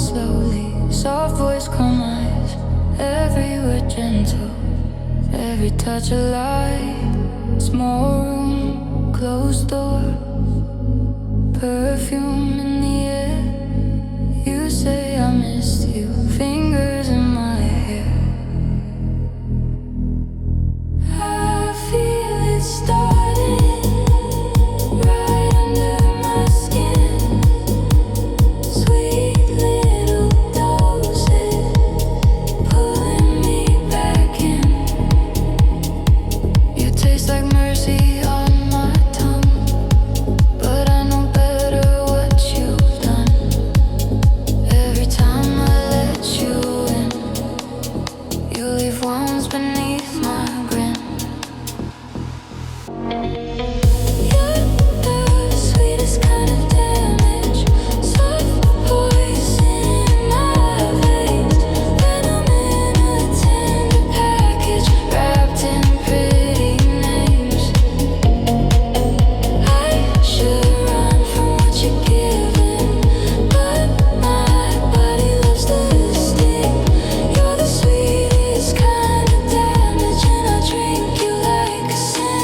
slowly, soft voice, calm eyes, every word gentle, every touch alive. Small room, closed door, perfume in the air. You say I missed you, fingers in my hair. I feel it starting right under my skin. Sweet little doses pulling me back in. You taste like mercy on my tongue, but I know better what you've done. Every time I let you in, you leave wounds beneath my grin. You're the sweetest kind of damage, soft poison in my veins, venom in a tender package, wrapped in pretty names. I should run from what you're giving, but my body loves the sting. You're the sweetest kind of damage, and I drink you like a sin.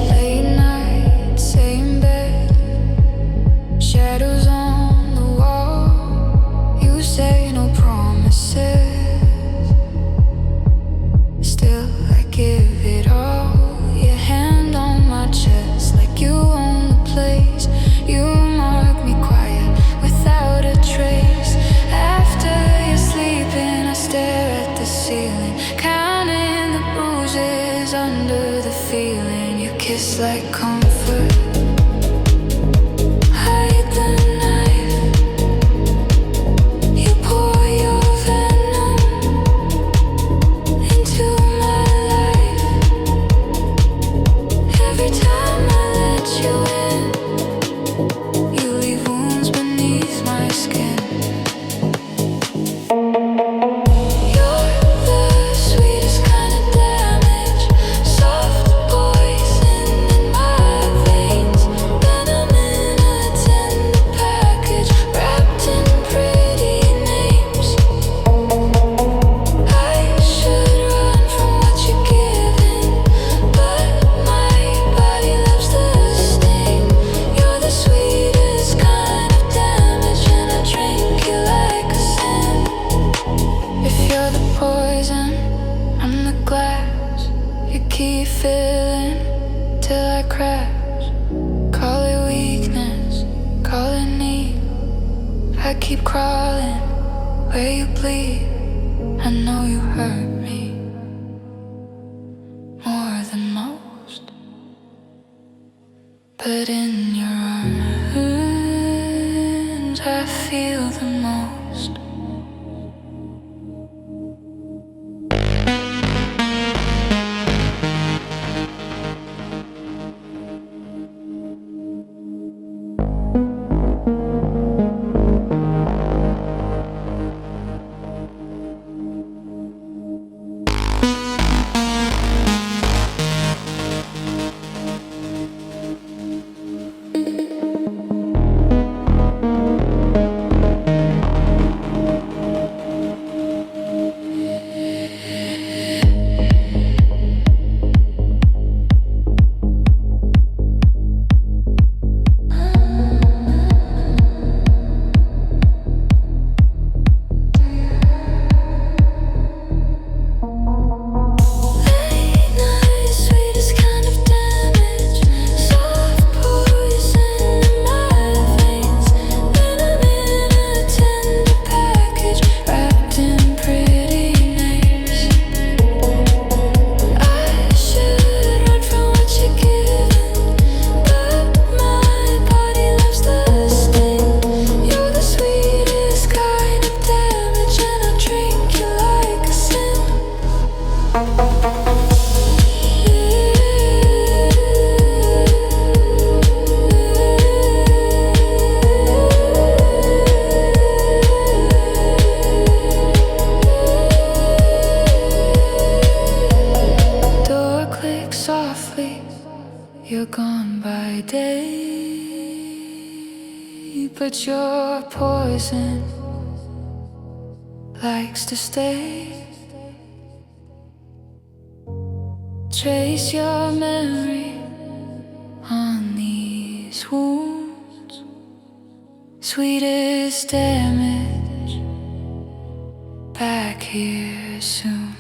Late night, same bed, shadows on the wall. You say no promises, still I give it all. Your hand on my chest, like you own the place. You mark me quiet, without a trace. After you're sleeping, I stare at the ceiling, counting the bruises under the feeling. You kiss like comfort, hide the knife. You pour your venom into my life. Every time I let you in, you leave wounds beneath my skin. You're the sweetest kind of damage, soft poison in my veins, venom in a tender package, wrapped in pretty names. I should run from what you're giving, but my body loves the sting. You're the sweetest kind of damage, and I drink you like a sin. If you're the poison, I'm the glass. You keep filling till I crash. Call it weakness, call it need. I keep crawling where you bleed. I know you hurt me more than most, but in your arms I feel the most. but your poison likes to stay. Trace your memory on these wounds. Sweetest damage, back here soon.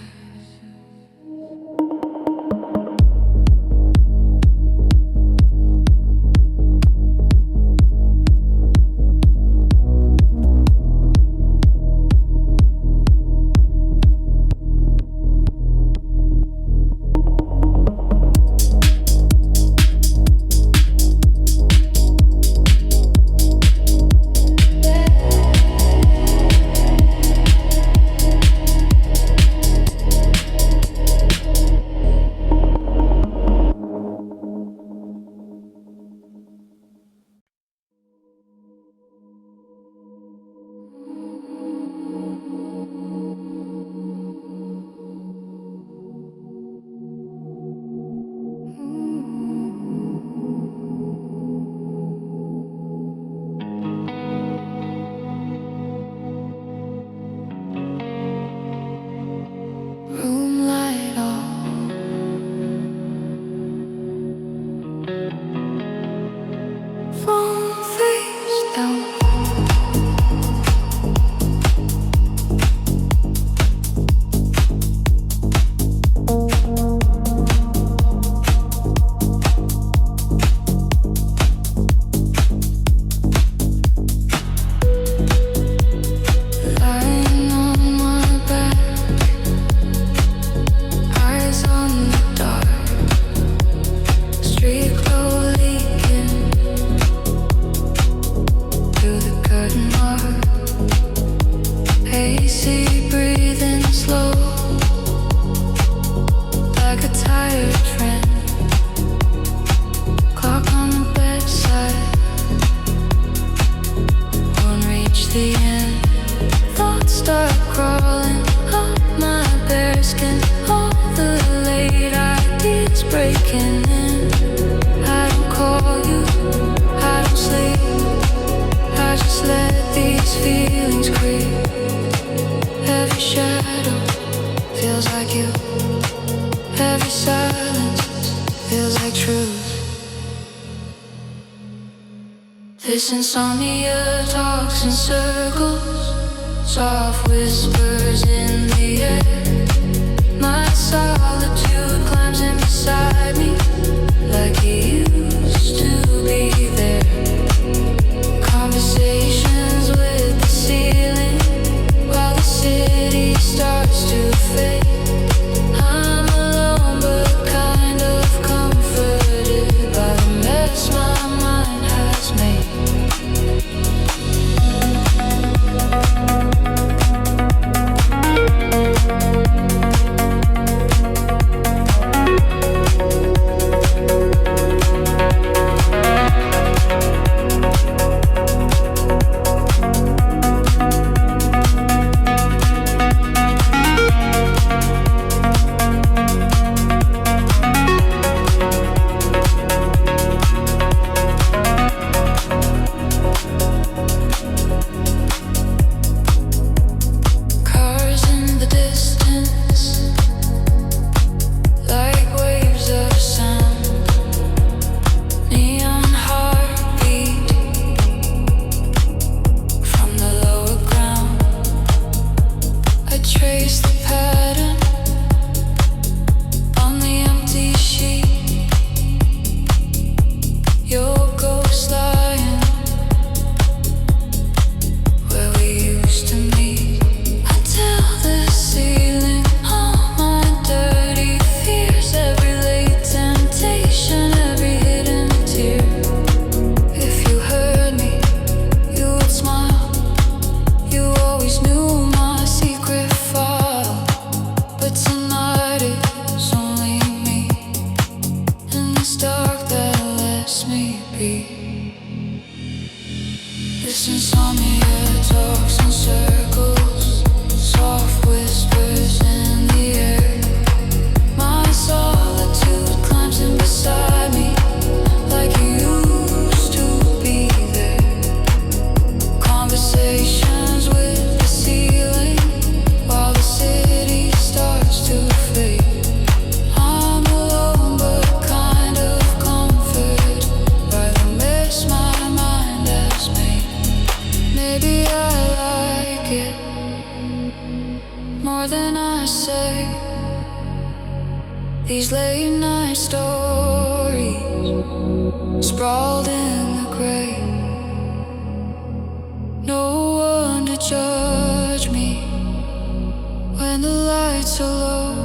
This insomnia talks in circles, soft whispers in the air. My solitude climbs in beside me, like he used to be there. Conversations with the ceiling, while the city starts to fade. I'm alone but kind of comforted by the mess my mind has made. Maybe I like it more than I say. These late night stories sprawled in the gray. No one to judge me when the lights are low.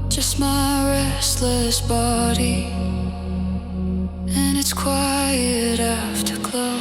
Just my restless body, and it's quiet afterglow.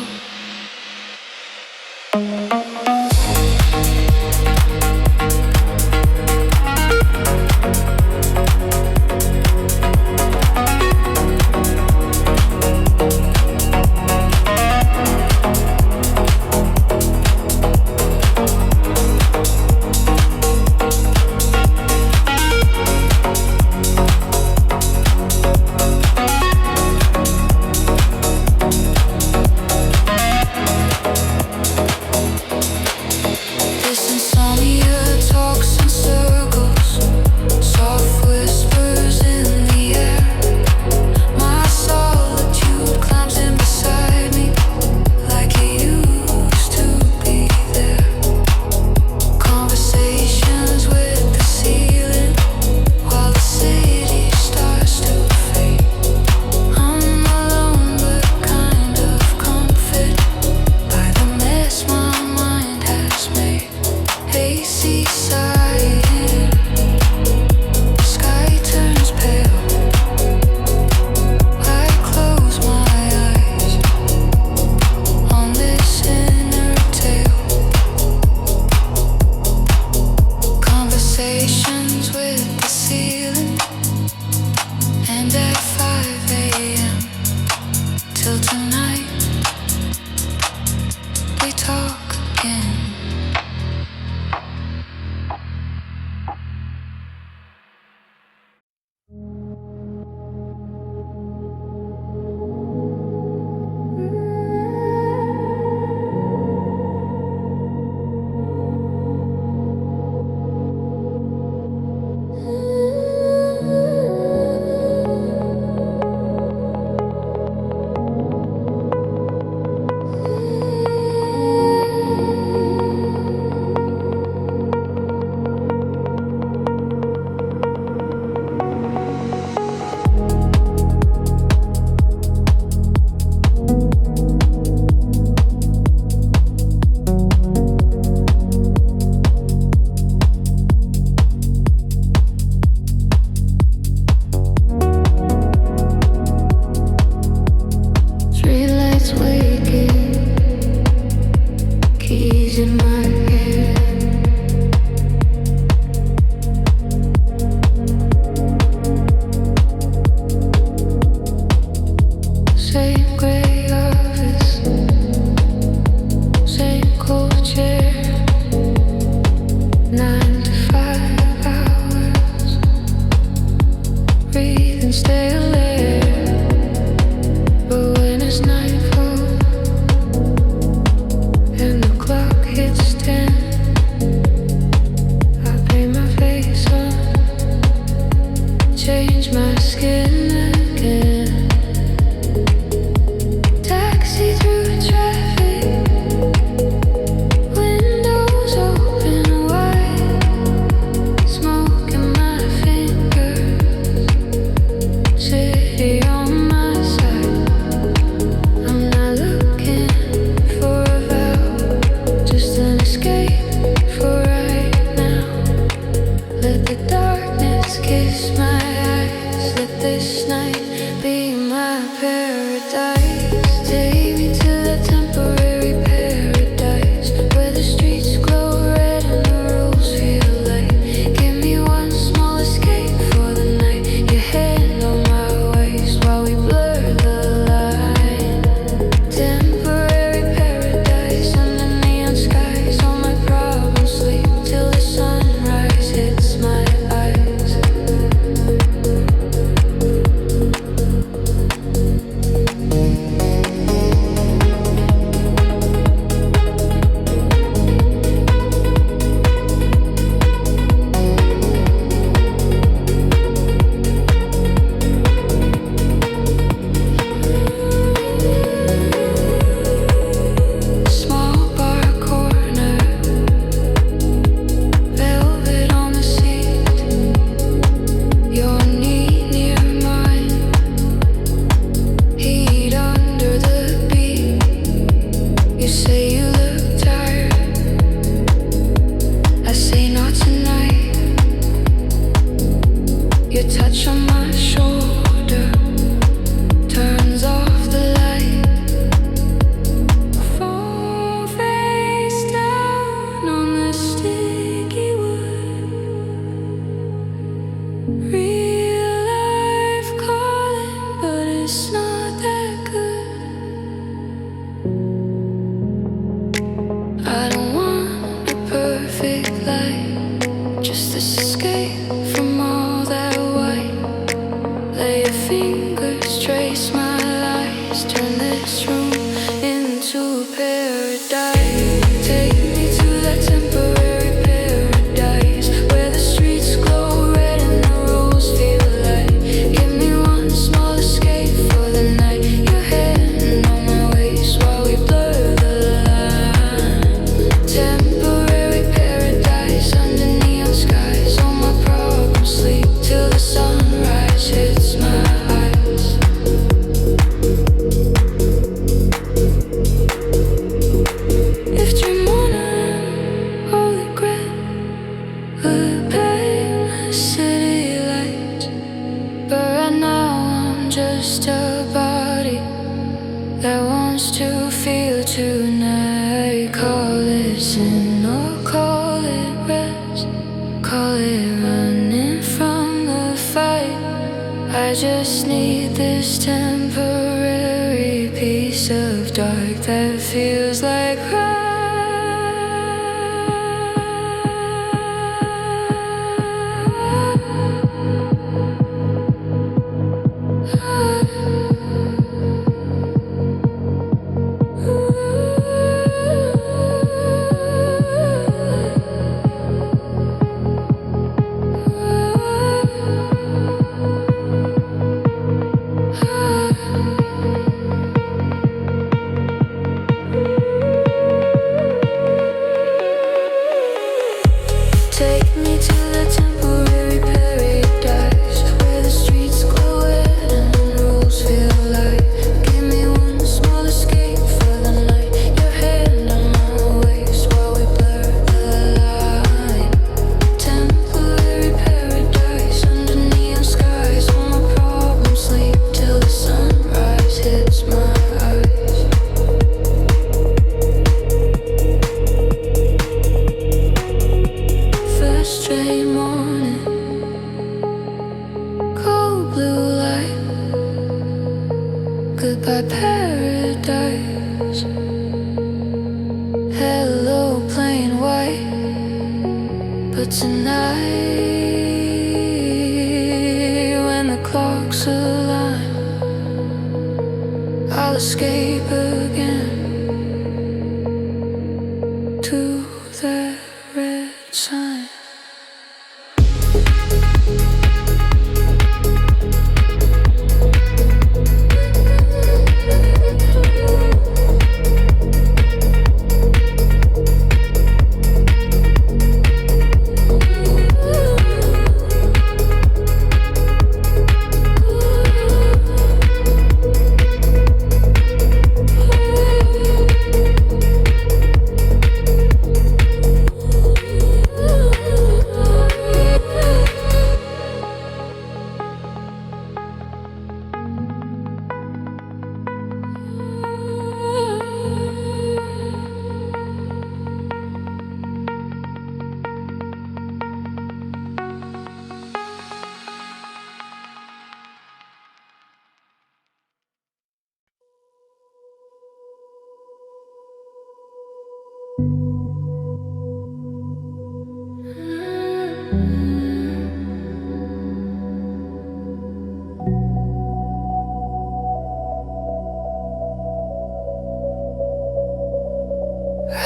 perfect light. Just this escape from all that white. Lay your fingers, trace my lies. Turn this room into paradise. Take me to that temporary paradise where the streets glow red and the roads feel light. Give me one small escape for the night. Your hand on my waist while we blur the line. Temporary paradise under neon skies. All my problems sleep till the sunrise hits my eyes. If dream on all regret would pay my city lights, but right now I'm just a body that wants to feel tonight. Call it sin or call it rest, call it running from the fight. I just need this temporary piece of dark that feels like take me to the temporary paradise where the streets glow red and the roads feel light. Give me one small escape for the night. Your hand on my waist while we blur the line. Temporary paradise under neon skies. All my problems sleep till the sunrise hits my eyes. First train morning, cold blue light. Goodbye paradise. Hello plain white. But tonight, when the clocks align, I'll escape again to that red sign.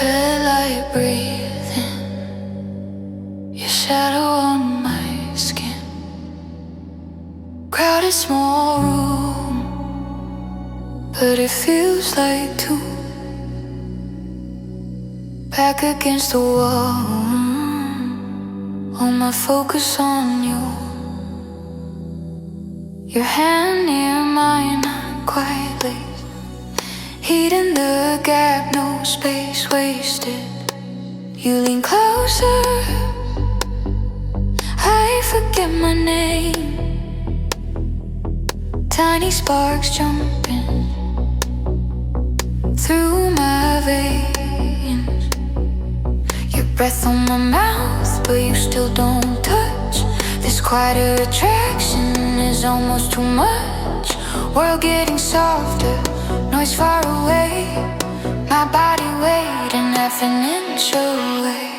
Red light breathing, your shadow on my skin. Crowded small room, but it feels like two. Back against the wall, all my focus on you. Your hand near mine, quietly heat in the gap, no space wasted. You lean closer, I forget my name. Tiny sparks jumping through my veins. Your breath on my mouth, but you still don't touch. This quieter attraction is almost too much. World getting softer, noise far away. My body waiting half an inch away.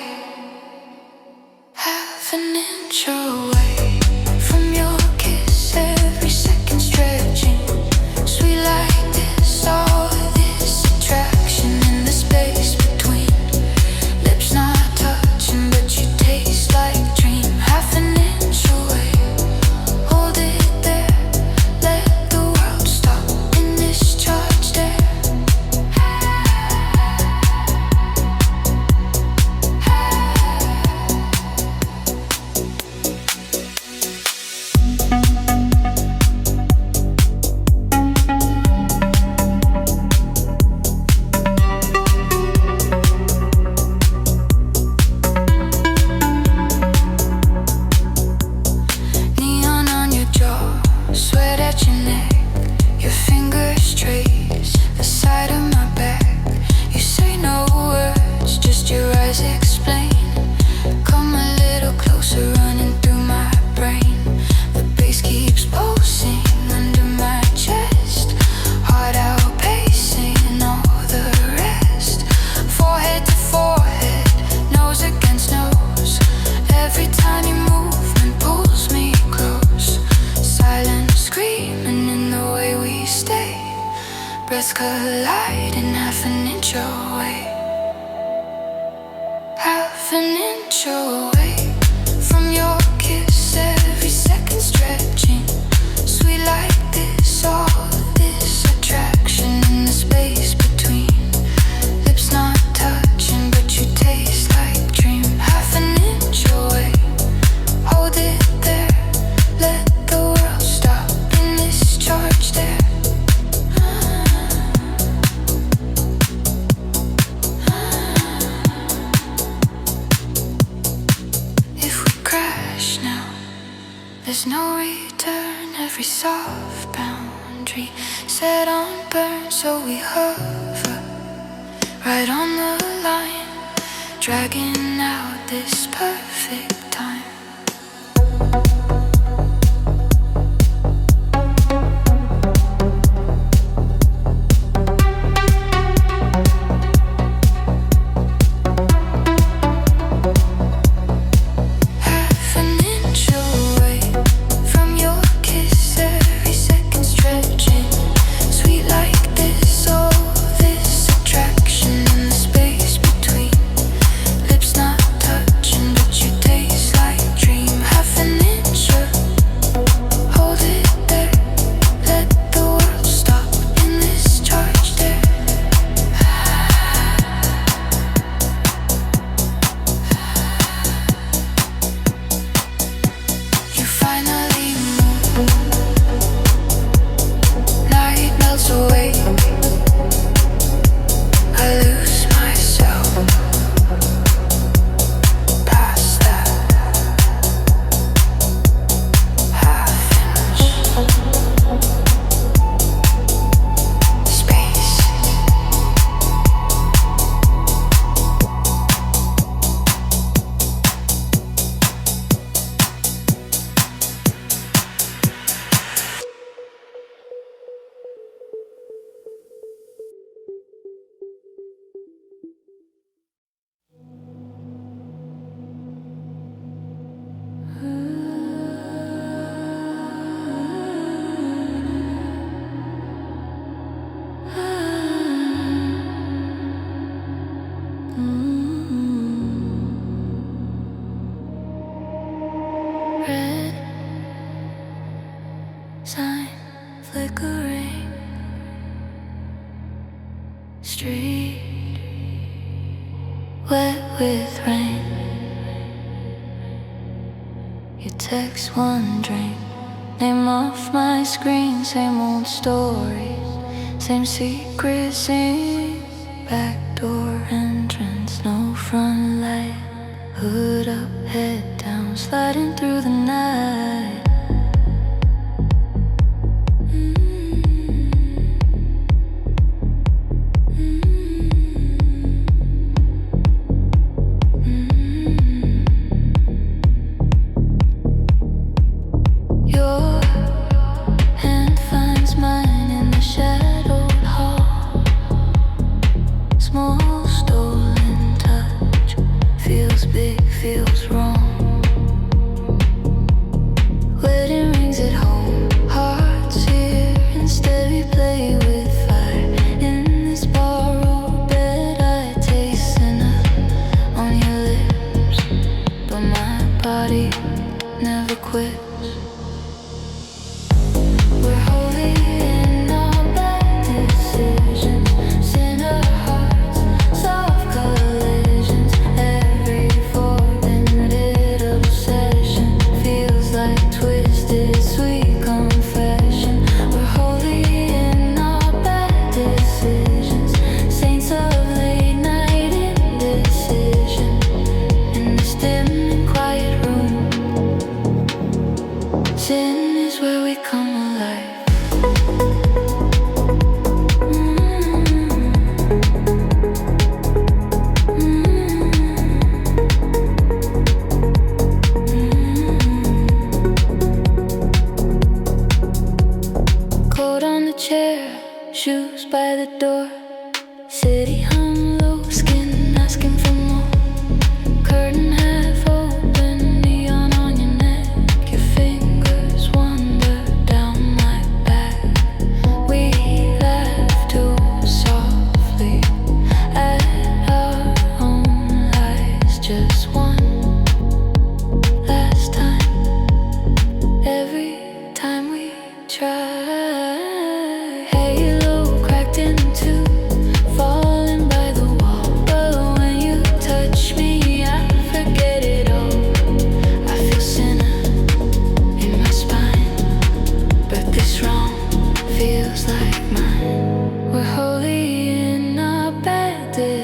away, half an inch away from your kiss, every second stretching, sweet like this, all this attraction in the space between, lips not touching but you taste like dream, half an inch away, hold it there, let the world stop in this charge there. There's no return, every soft boundary set on burn, so we hover right on the line, dragging out this perfect time. Flickering street, wet with rain. You text one drink, name off my screen. Same old stories, same secrets, same backdoor entrance. No front light, hood up, head down, sliding through the night.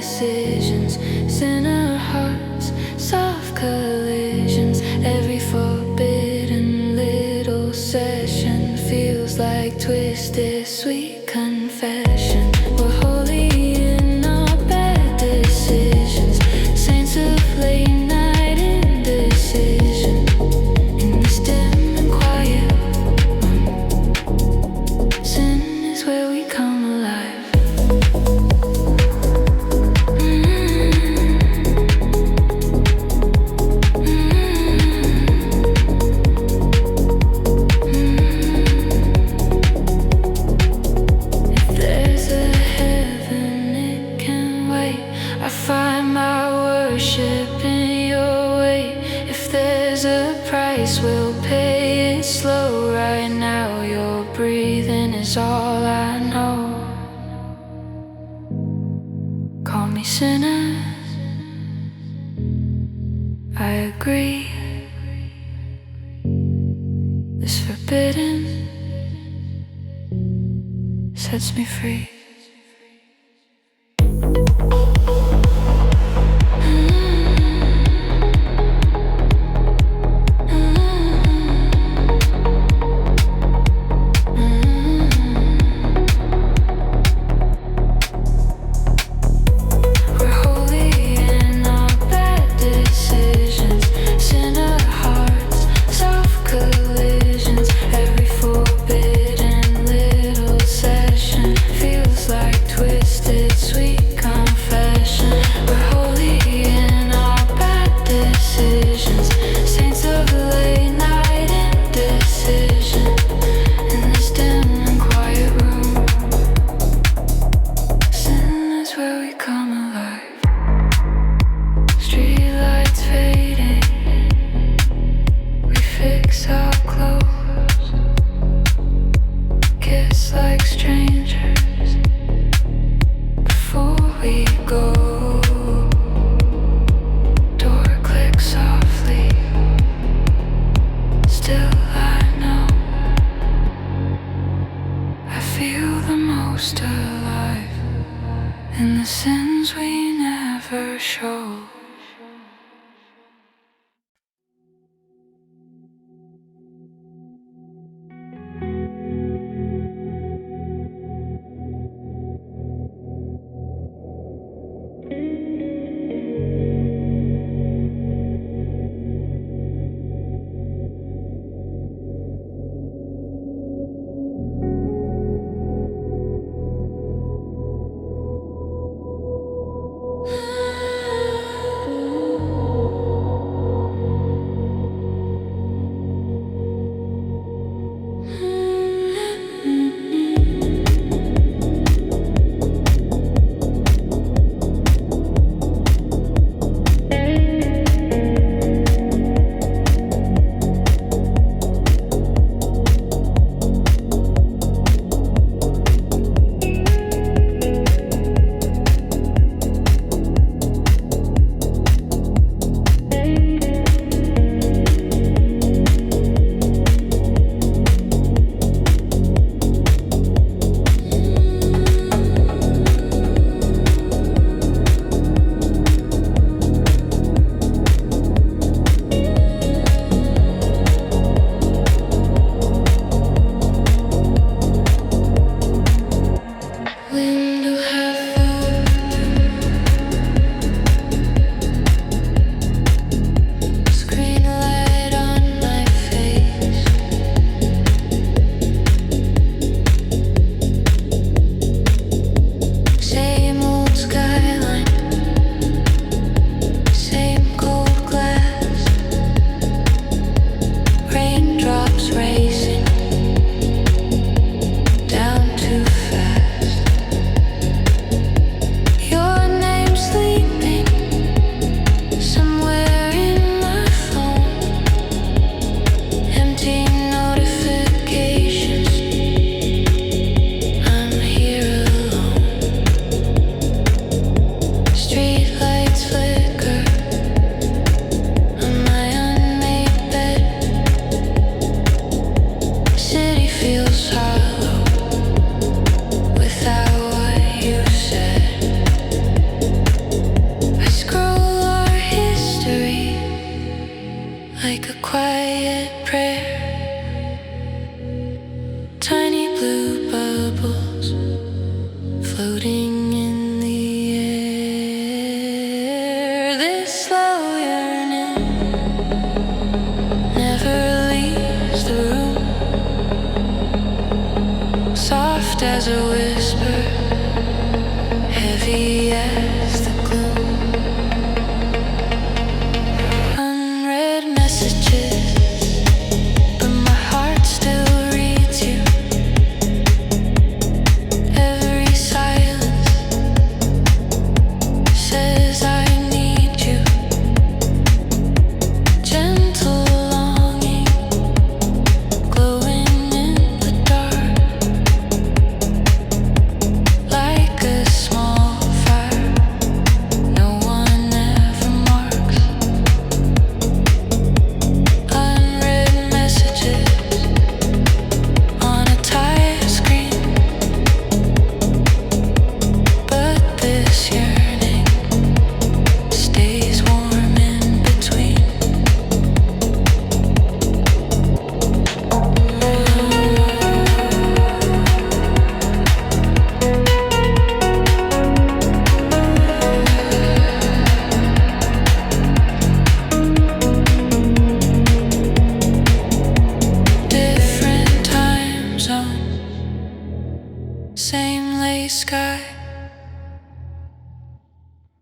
decisions, sinner hearts, soft collisions. Every forbidden little session feels like twisted sweet confession. We're holy in our bad decisions, saints of late night indecision. In this dim and quiet room, sin is where we come alive. We'll pay it slow. Right now your breathing is all I know. Call me sinner, I agree. This forbidden sets me free.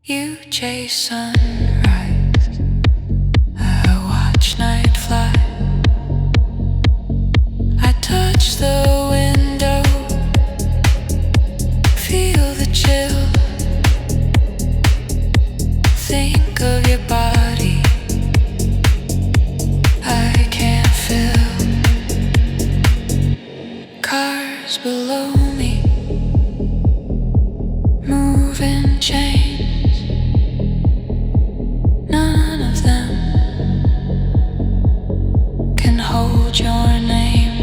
You chase sunrise, I watch night fly. I touch the window, feel the chill. Think of your body, I can't feel. Cars below me, moving chains. None of them can hold your name.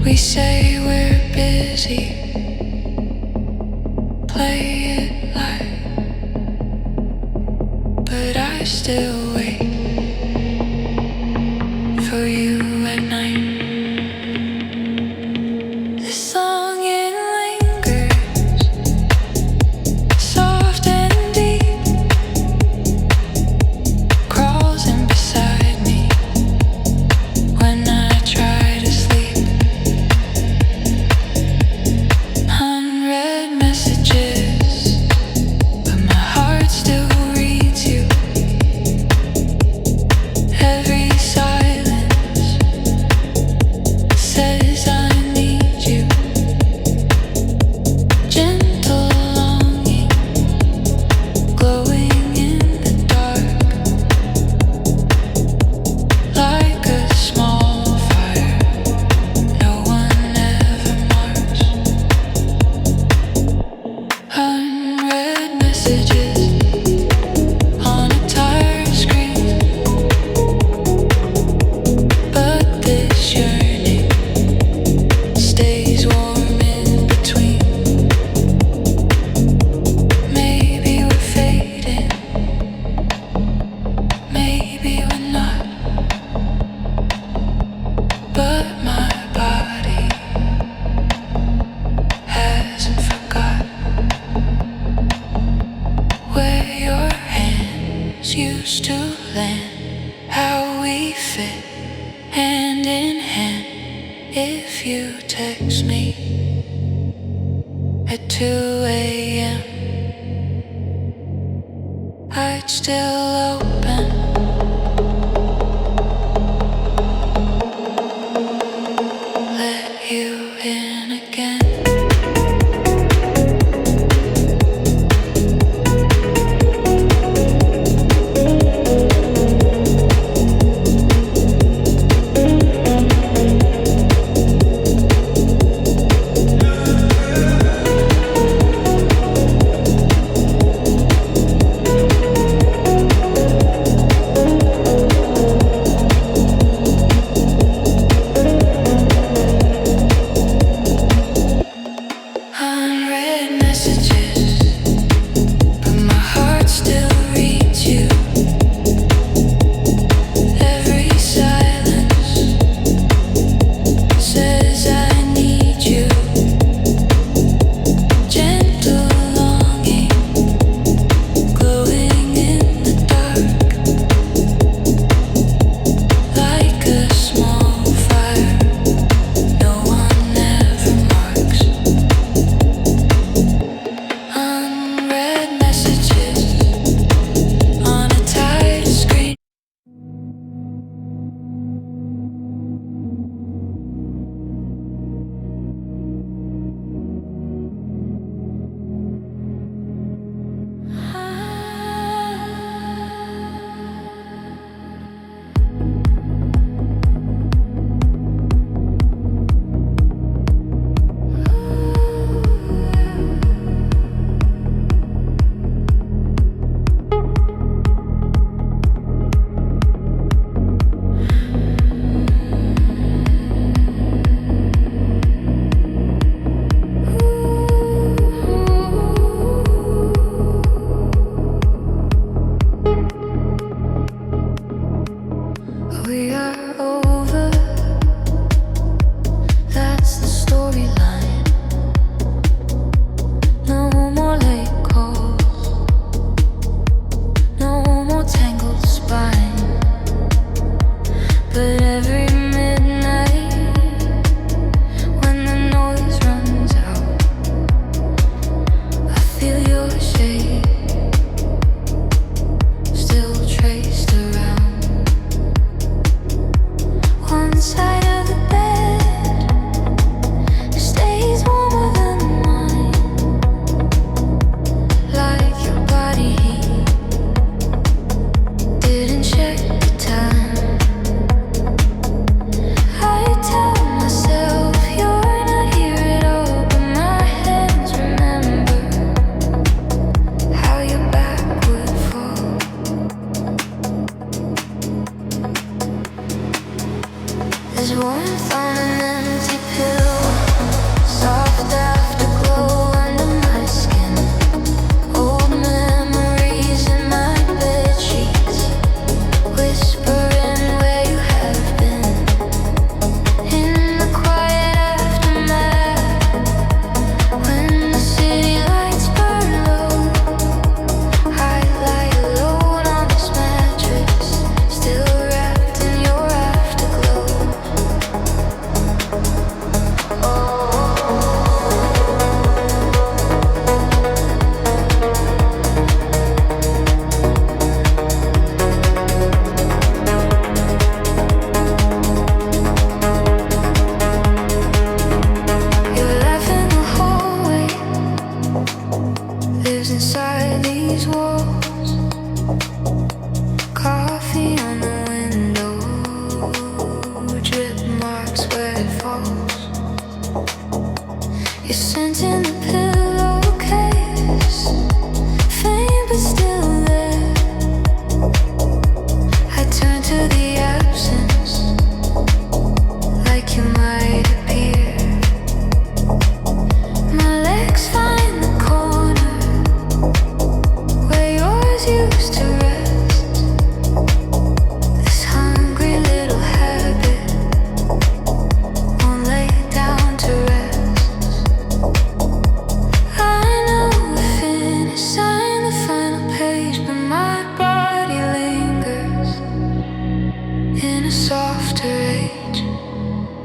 We say we're busy, play it light, but I still wait for you at night. This song, it lingers, soft and deep, crawls in beside me when I try to sleep. Unread messages, but my heart still reads you. Every silence says I need you. Gentle longing, glowing in the dark, like a small fire no one ever marks. Unread messages on a tired screen, but this yearning stays warm in between. Maybe we're fading, maybe we're not, but my body hasn't forgot where your hands used to land, how we fit hand in hand. If you text me at 2 a.m., I'd still open. Let you in again. inside these walls. Coffee on the window, drip marks where it falls. You're scent in the pillowcase, faint but still there. I turn to the absence, like you might appear. My legs find the corner where yours used to rest. This hungry little habit won't lay down to rest. I know we finished, signed the final page, but my body lingers in a softer age.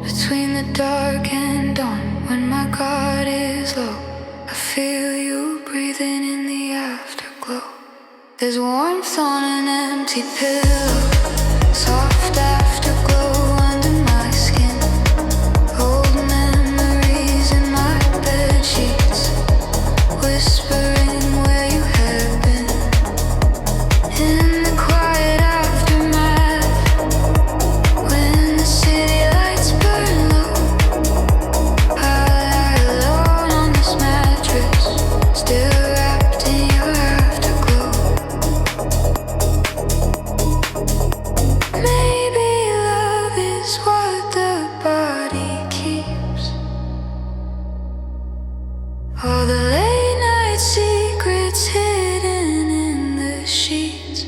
Between the dark and dawn, when my guard is low, I feel you breathing in the afterglow. There's warmth on an empty pillow, soft afterglow under my skin. Old memories in my bed sheets, whispering where you have been. In the quiet aftermath, when the city lights burn low, I lie alone on this mattress, still wrapped in your afterglow. Maybe love is what the body keeps. All the late night secrets hidden in the sheets.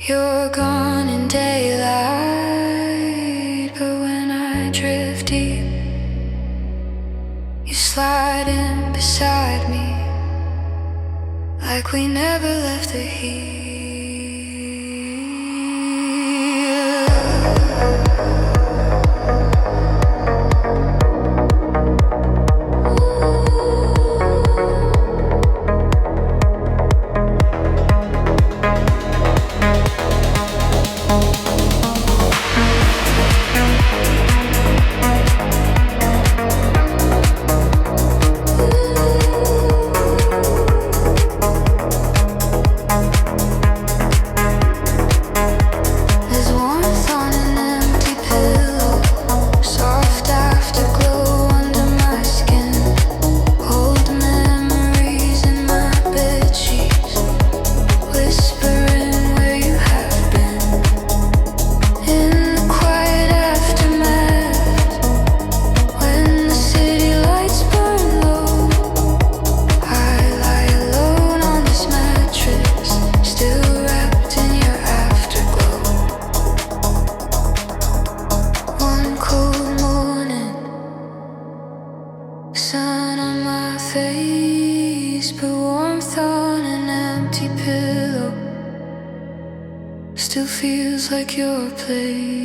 You're gone in daylight, but when I drift deep, you slide in beside me, like we never left the heat. There's warmth on an empty pillow, soft afterglow under my skin. Old memories in my bed sheets, whispering where you have been. In the quiet aftermath, when the city lights burn low, I lie alone on this mattress, still wrapped in your afterglow. One cold morning, sun on my face, but warmth on an empty pillow still feels like your place.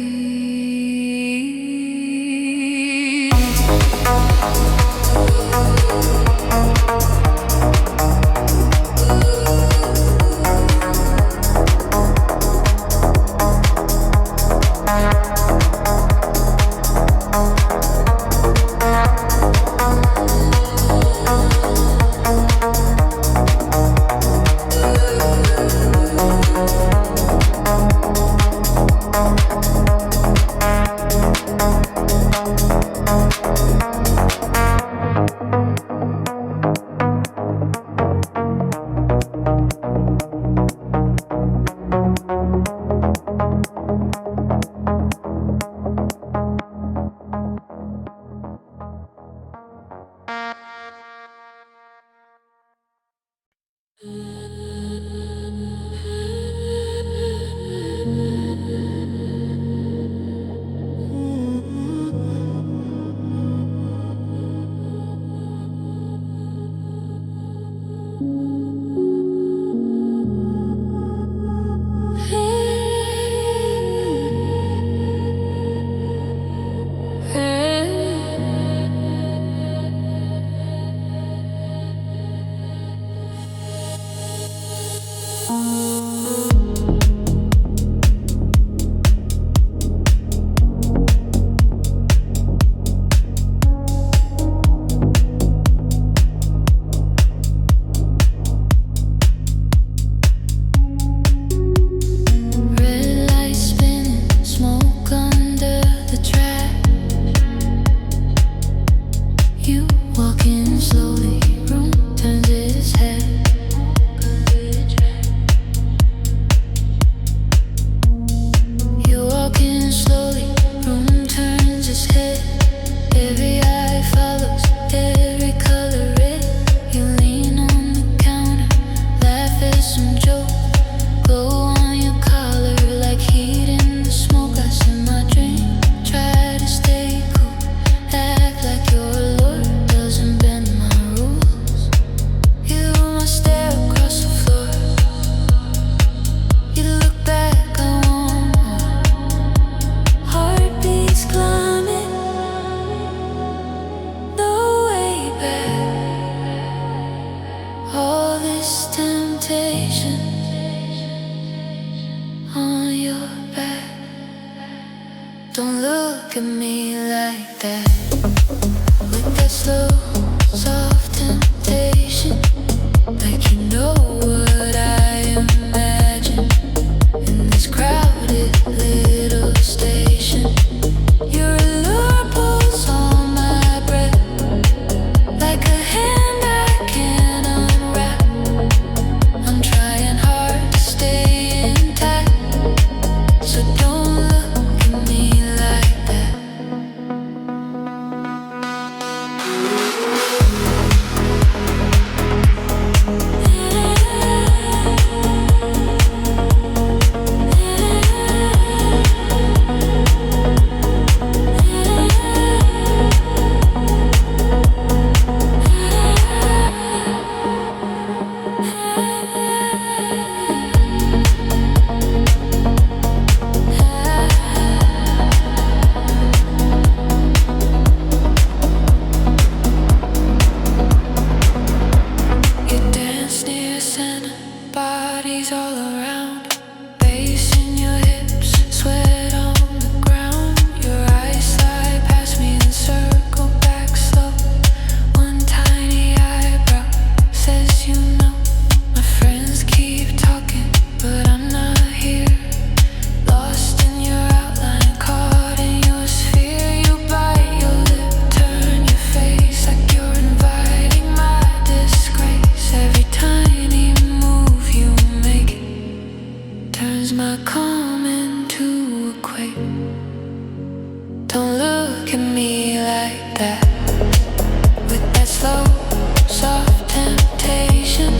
this temptation on your back. Don't look at me like that. With that slow, soft temptation, like you know what I imagine. In this crowded little station, your allure pulls on my breath, like a hand I can't unwrap. I'm trying hard to stay intact, so don't look at me like that. You dance near center, bodies all around, bass in your hips, sweat on the ground. Your eyes slide past me and circle back slow. One tiny eyebrow says you know. My friends keep talking, but I'm not here. Lost in your outline, caught in your sphere. You bite your lip, turn your face like you're inviting my disgrace. Every tiny move you make turns my calm into a quake. Don't look at me like that. With that slow, soft temptation,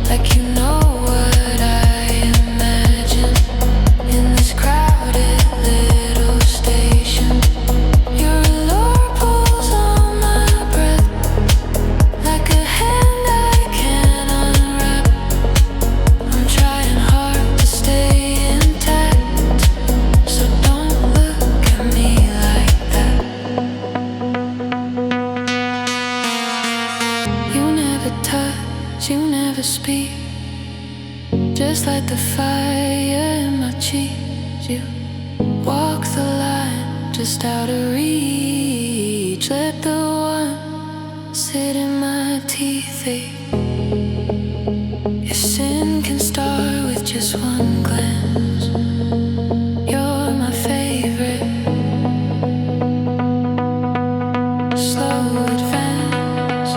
like you know what I imagine. In this crowded little station, your allure pulls on my breath, like a hand I can't unwrap. I'm trying hard to stay intact, so don't look at me like that. You never touch, you never speak, just like the fire in my cheeks. You walk the line, just out of reach. Let the one sit in my teeth ache. If sin can start with just one glance, you're my favorite. Slow advance.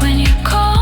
When you're cold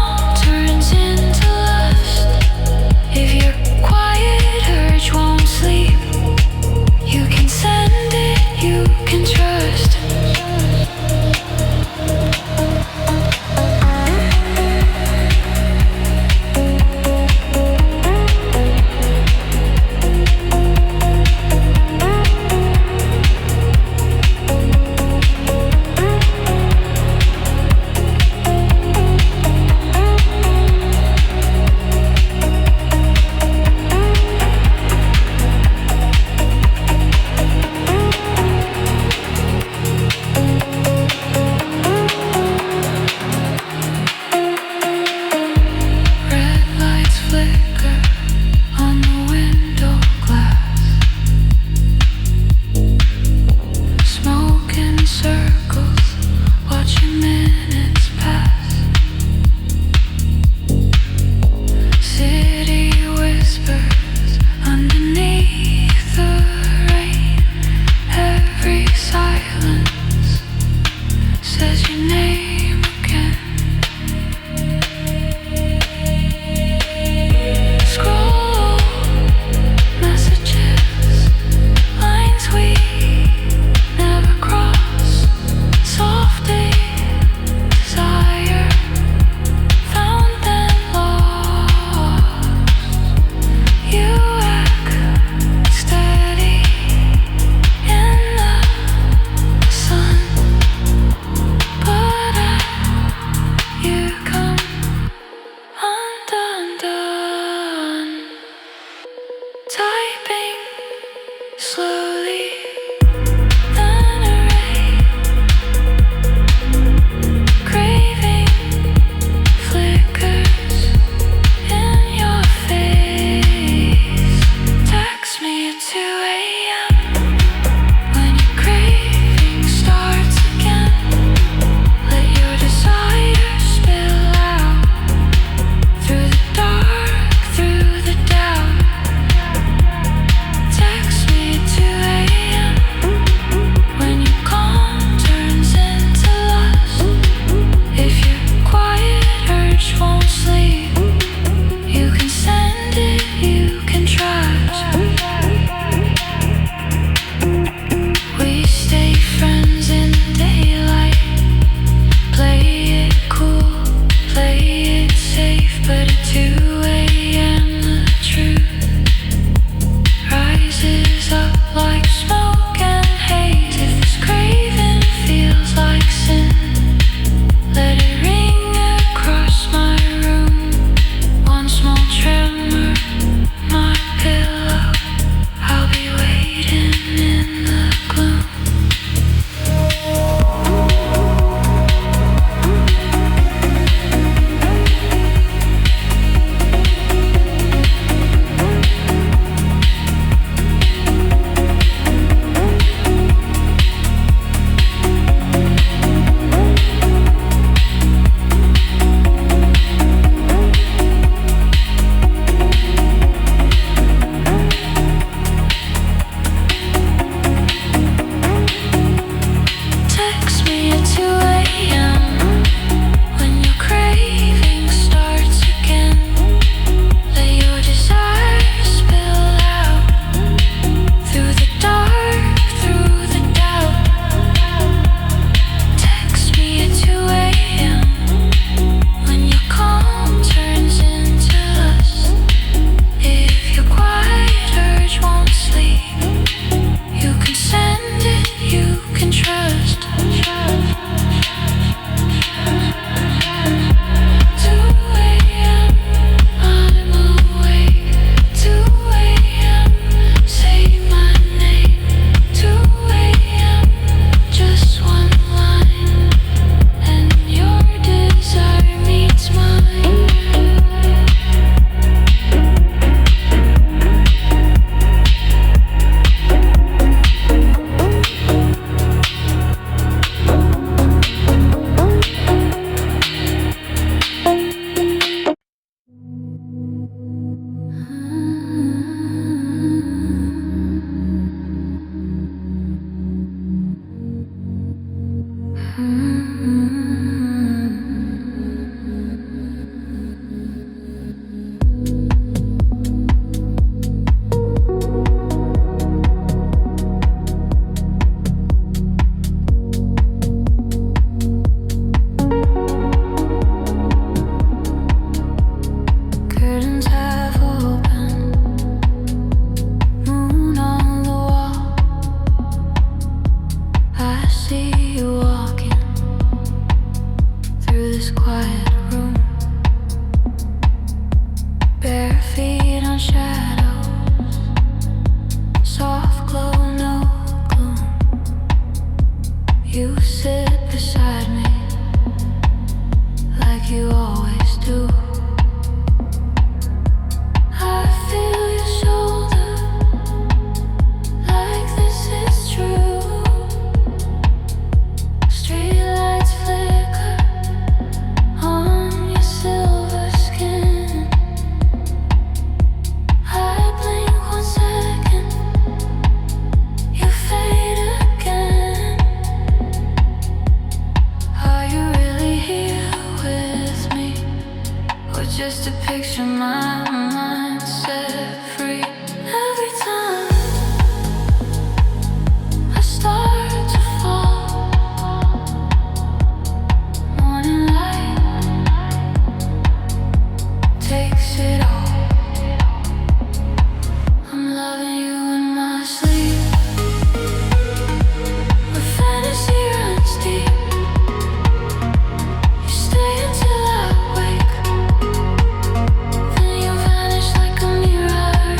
Then you vanish like a mirror.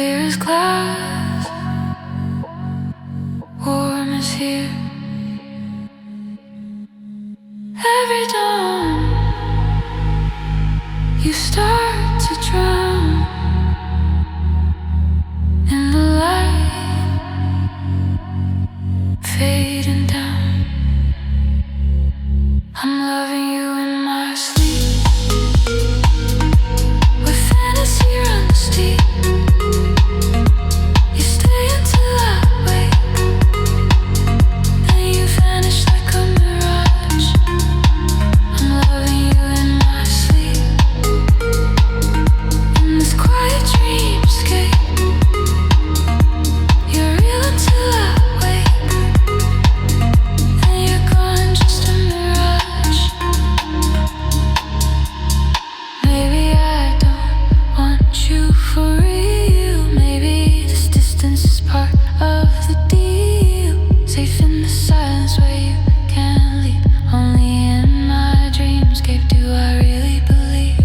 clear as glass, warm as here. Every dawn you start to drown in the light, fading down. I'm loving you in my sleep, with fantasy runs deep. You stay until I wake, then you vanish like a mirage. I'm loving you in my sleep, in this quiet dreamscape. You're real until I wake, then you're gone, just a mirage. Maybe I don't want you for real. Maybe this distance is part of the deal. Safe in the silence where you can't leave. Only in my dreamscape do I really believe.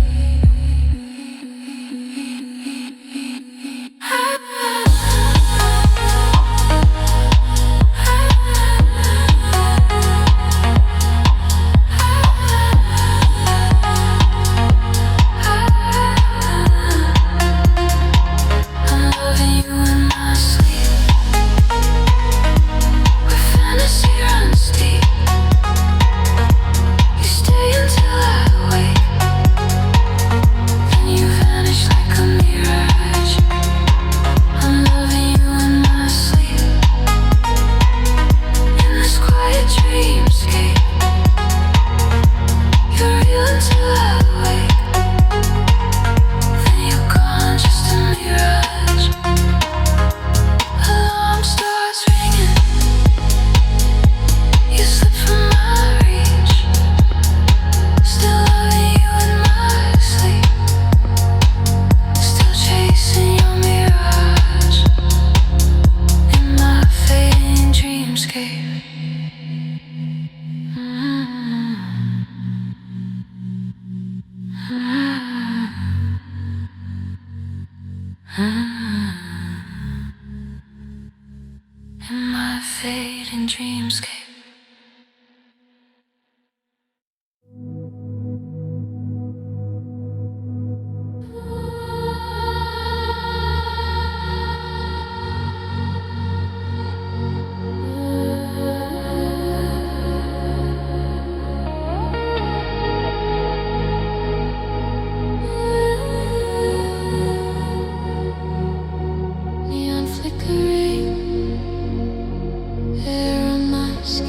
I'm loving you in my sleep, where fantasy runs deep. You stay until I wake, then you vanish like a mirage. I'm loving you in my sleep, in this quiet dreamscape. You're real until I wake, then you're gone, just a mirage. Alarm starts ringing, you slip from my reach. Still loving you in my sleep, still chasing your mirage, in my fading dreamscape. In my fading dreamscape. Neon flickering, hair on my skin.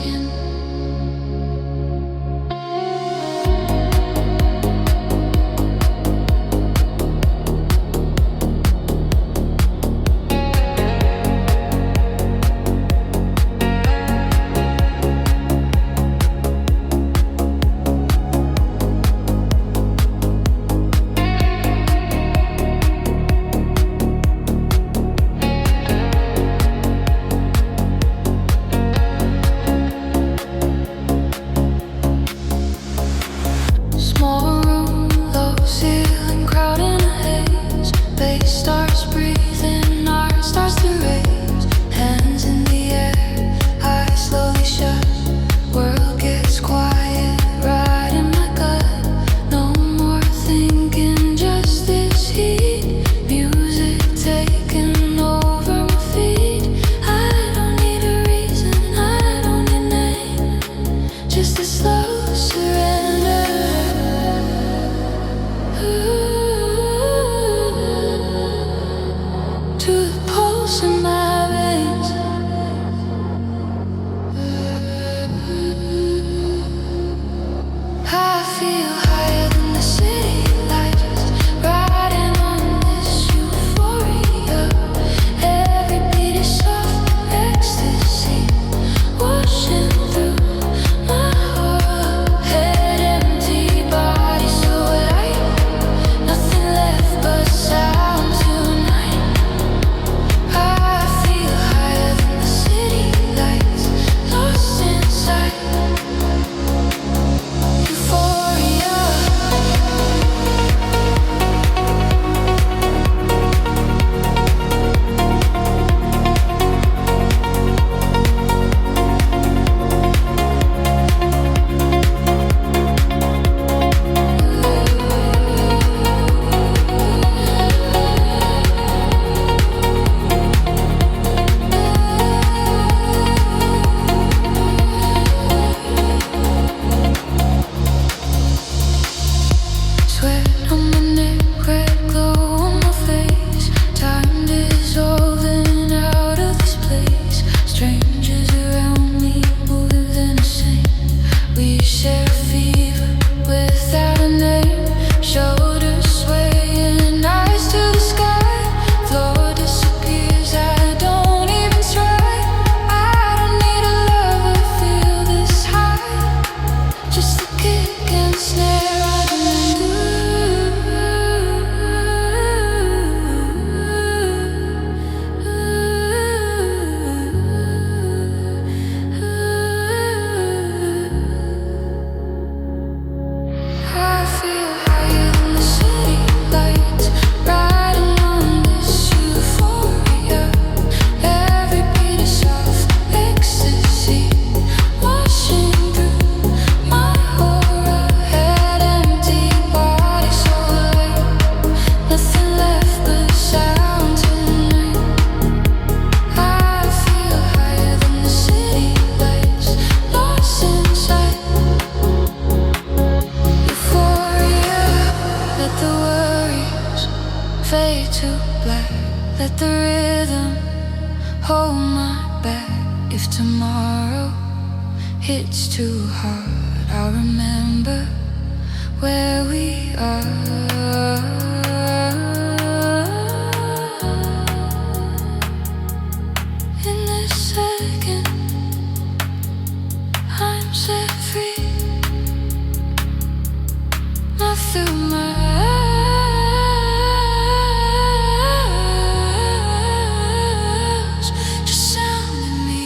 fade to black. Let the rhythm hold my back. If tomorrow hits too hard, I'll remember where we are. In this second, I'm set free. Not through my eyes, just sound in me.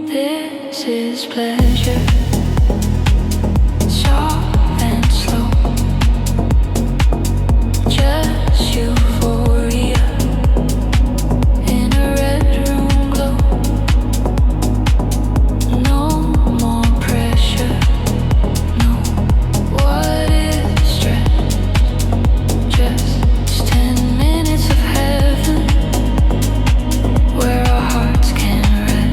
This is pleasure, soft and slow, just euphoria in a red room glow. No more pressure, no, what is stress? Just 10 minutes of heaven where our hearts can rest.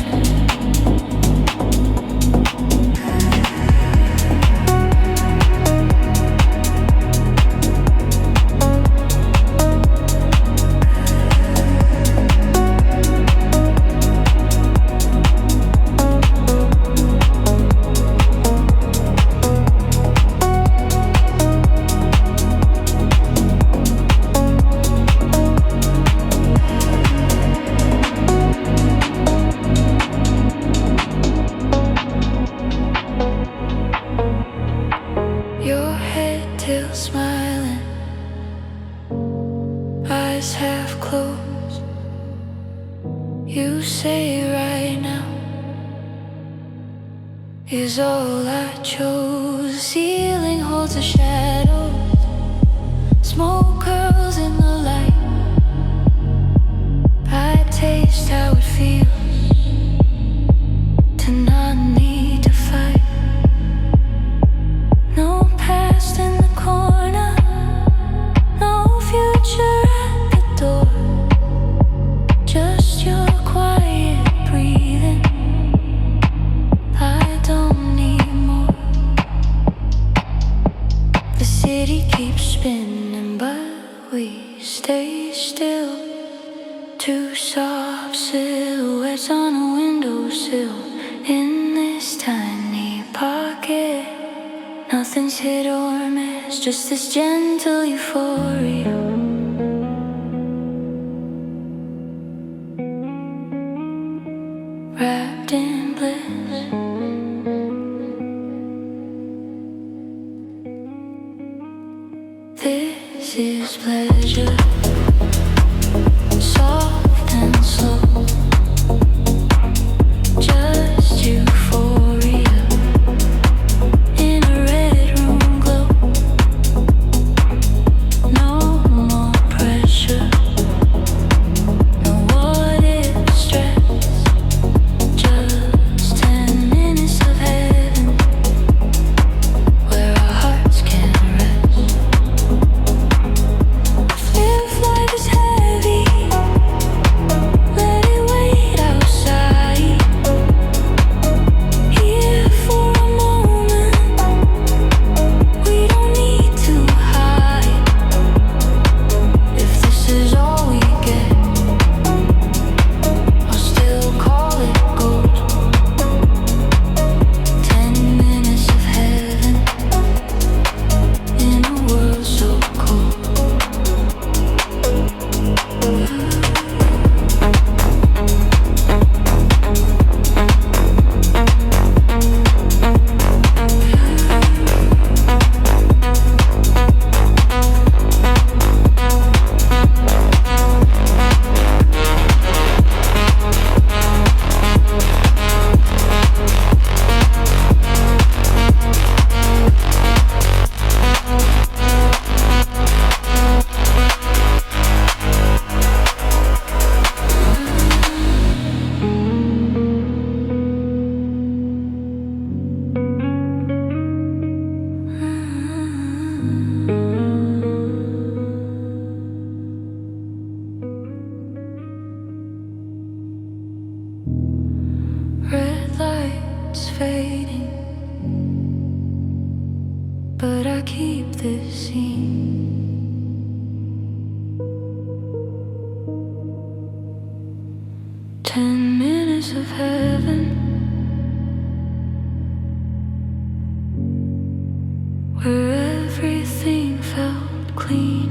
close. You say right now is all I chose. Ceiling holds a shadow. Smoke curls in the light. I taste how it feels to not need to fight. No past in the corner, no future at the door. Just your quiet breathing. I don't need more. The city keeps spinning, but we stay still. Two soft silhouettes on a windowsill in this tiny pocket. Nothing's hit or miss, just this gentle euphoria. Wrapped in bliss. This is pleasure. Soft and slow. Just euphoria. In a red room glow. No more pressure. No what if stress. Just 10 minutes of heaven, where our hearts can rest. If life is heavy, let it wait outside. Here for a moment, we don't need to hide. If this is all we get, I'll still call it gold. 10 minutes of heaven in a world so cold. Red lights fading, but I keep this scene. Ten minutes of heaven, where everything felt clean.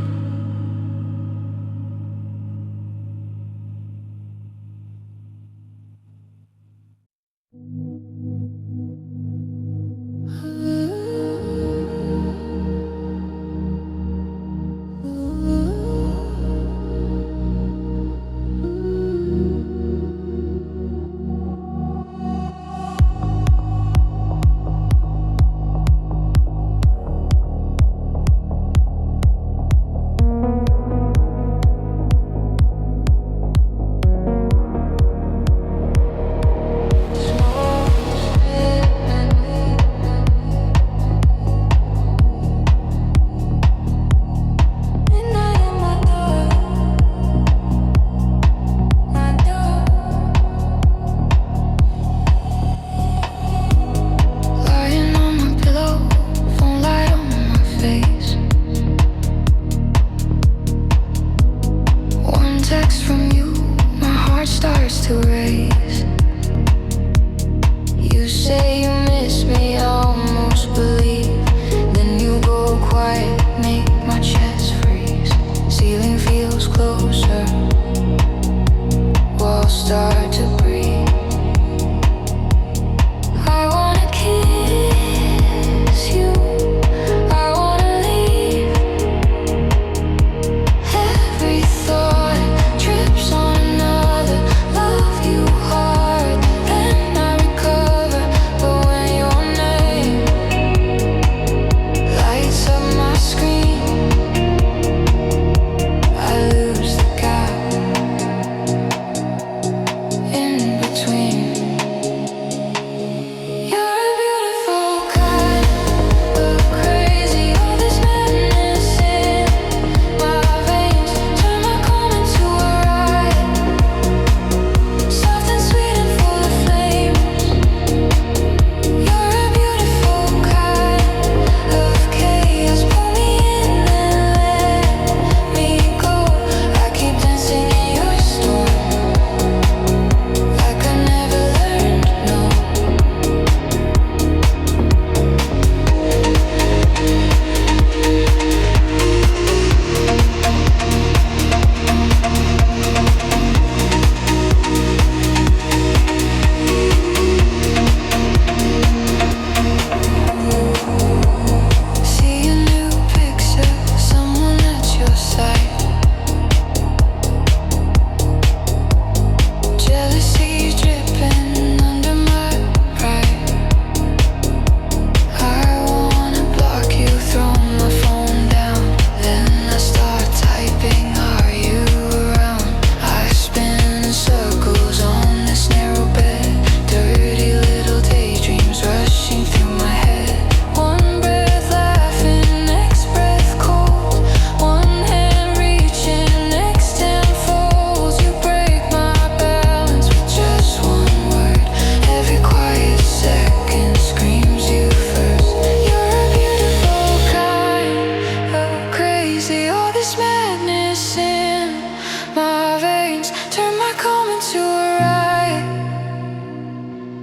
I come into a riot,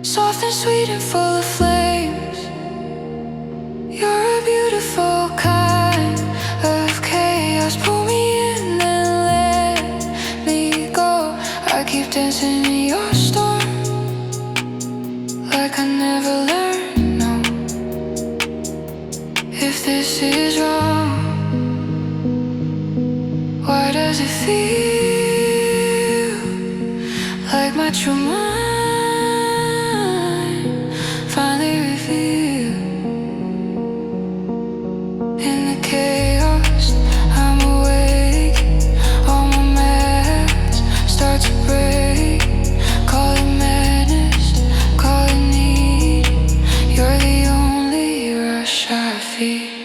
soft and sweet and full of flames. You're a beautiful kind of chaos. Pull me in and let me go. I keep dancing in your storm, like I never learned, no. If this is wrong, why does it feel like my true mind finally revealed? In the chaos, I'm awake. All my masks start to break. Call it madness, call it need. You're the only rush I feel.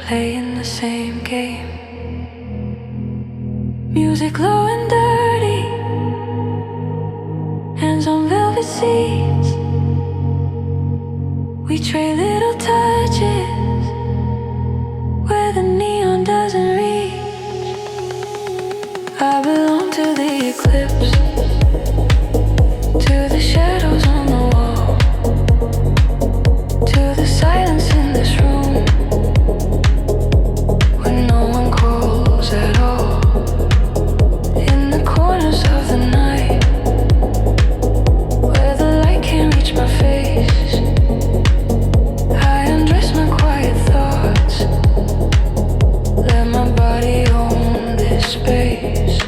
playing the same game. Music low and dirty, hands on velvet seats. We trade little touches where the neon doesn't reach. I belong to the eclipse, to the shadows on the wall, to the silence in this room when no one calls at all. In the corners of the night where the light can't reach my face, I undress my quiet thoughts, let my body own this space.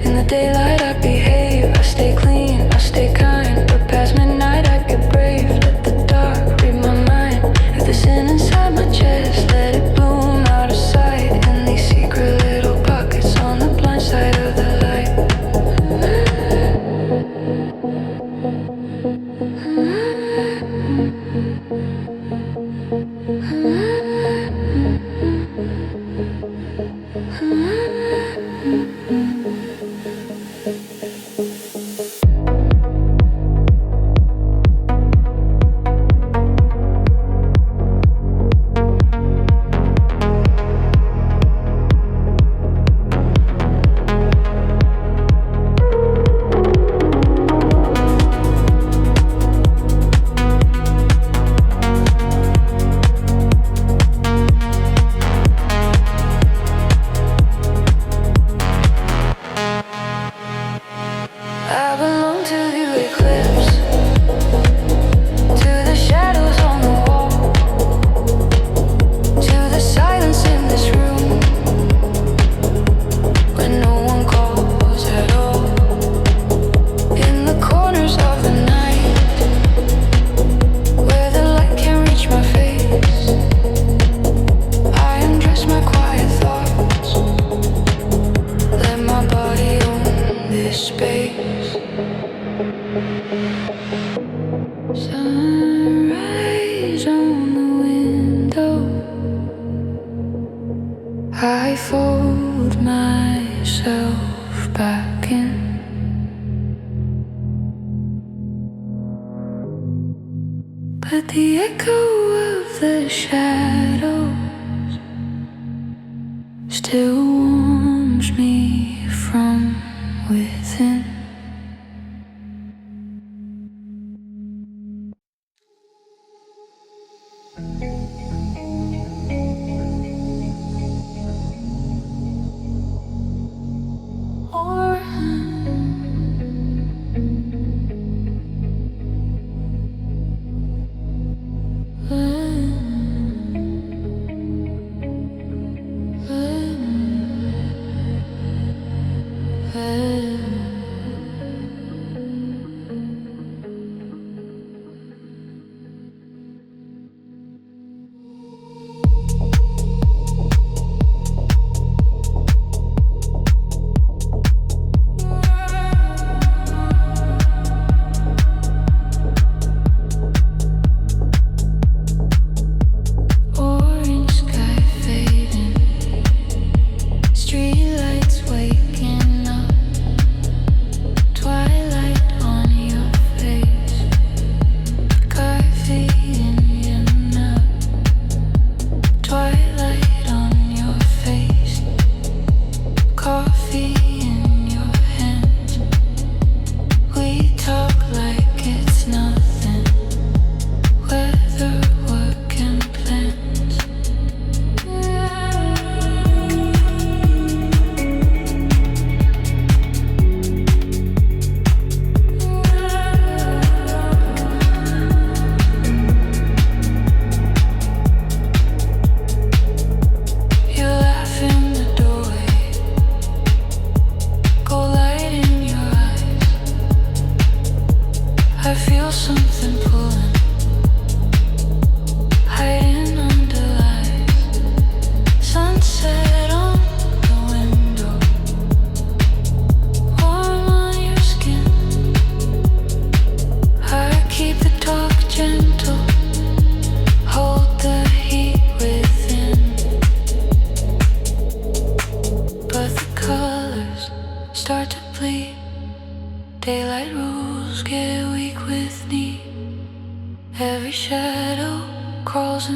In the daylight I behave, I stay clean, I stay kind, but past midnight I get brave. Let the dark read my mind. If the sin inside my chest, let it bloom out of sight in these secret little pockets on the blind side of the light. I belong to the eclipse, to the shadows on the wall, to the silence in this room when no one calls at all. In the corners of the night where the light can't reach my face, I undress my quiet thoughts, let my body own this space. Sunrise on the window, I fold myself back in. But the echo of the shadows still warms me from within.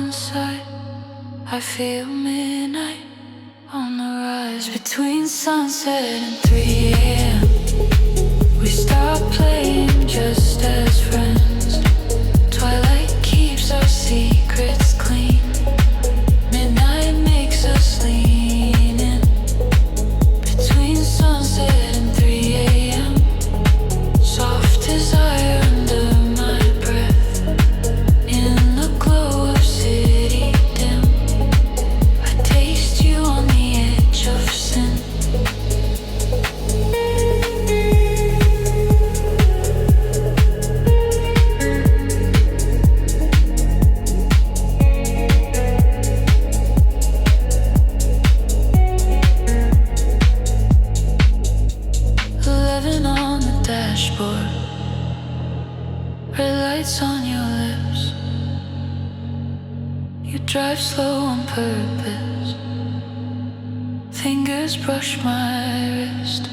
inside. I feel midnight on the rise. Between sunset and 3 a.m. we stop playing just as friends. Twilight keeps our secrets clean. Midnight makes us lean in. Between sunset and 3 a.m. soft desire under my breath. In the glow of city dim, I taste you on the edge of sin. Red lights on your lips. You drive slow on purpose. Fingers brush my wrist.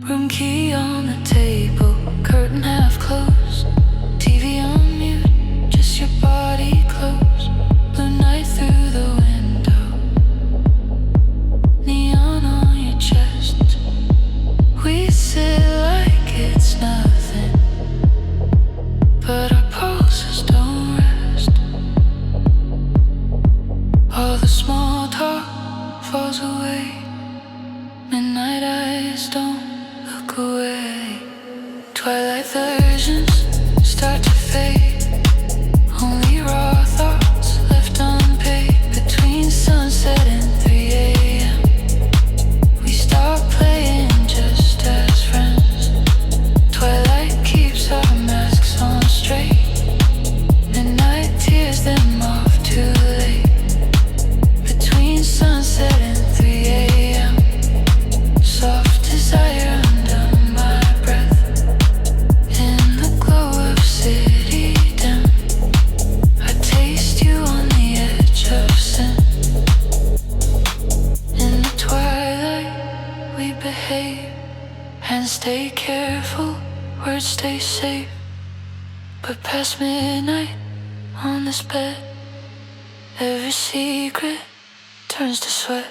Room key on the table. Curtain half closed. TV on mute. Just your body close. Blue night through the window. Neon on your chest. We sit like it's nothing, but our pulses don't rest. All the small talk falls away. Midnight eyes don't look away. Twilight versions start to fade. Only raw thoughts left unpaid. Between sunset and 3 a.m. we start playing just as friends. Twilight keeps our masks on straight. Midnight tears them off too late. Between sunset and 3 a.m. soft desire under my breath. In the glow of city dim, I taste you on the edge of sin. In the twilight we behave and stay careful, words stay safe. But past midnight on this bed, every secret turns to sweat.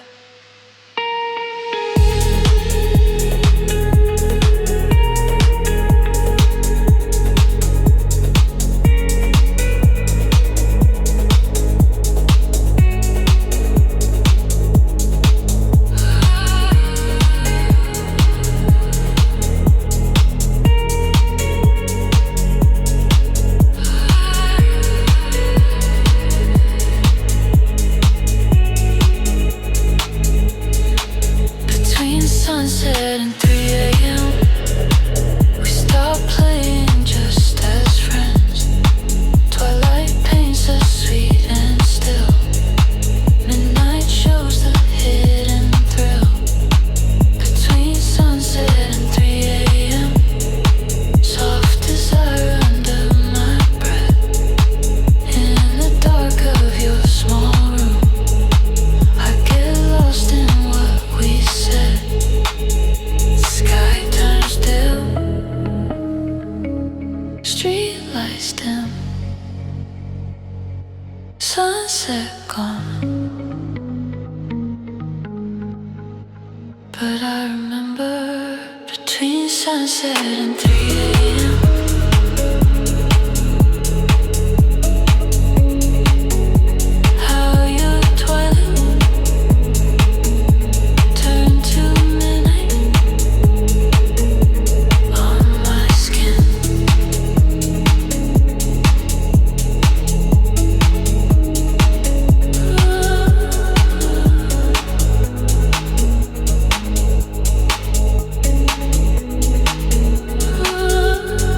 Sunset and 3 a.m. we stop playing just as friends. Twilight paints us sweet and still. Midnight shows the hidden thrill. Between sunset and 3 a.m. soft desire under my breath. In the dark of your small room, I get lost in what we said. Sky turns dim, street lights dim, sunset gone. But I remember between sunset and 3 a.m. how your twilight turned to midnight on my skin. Ooh.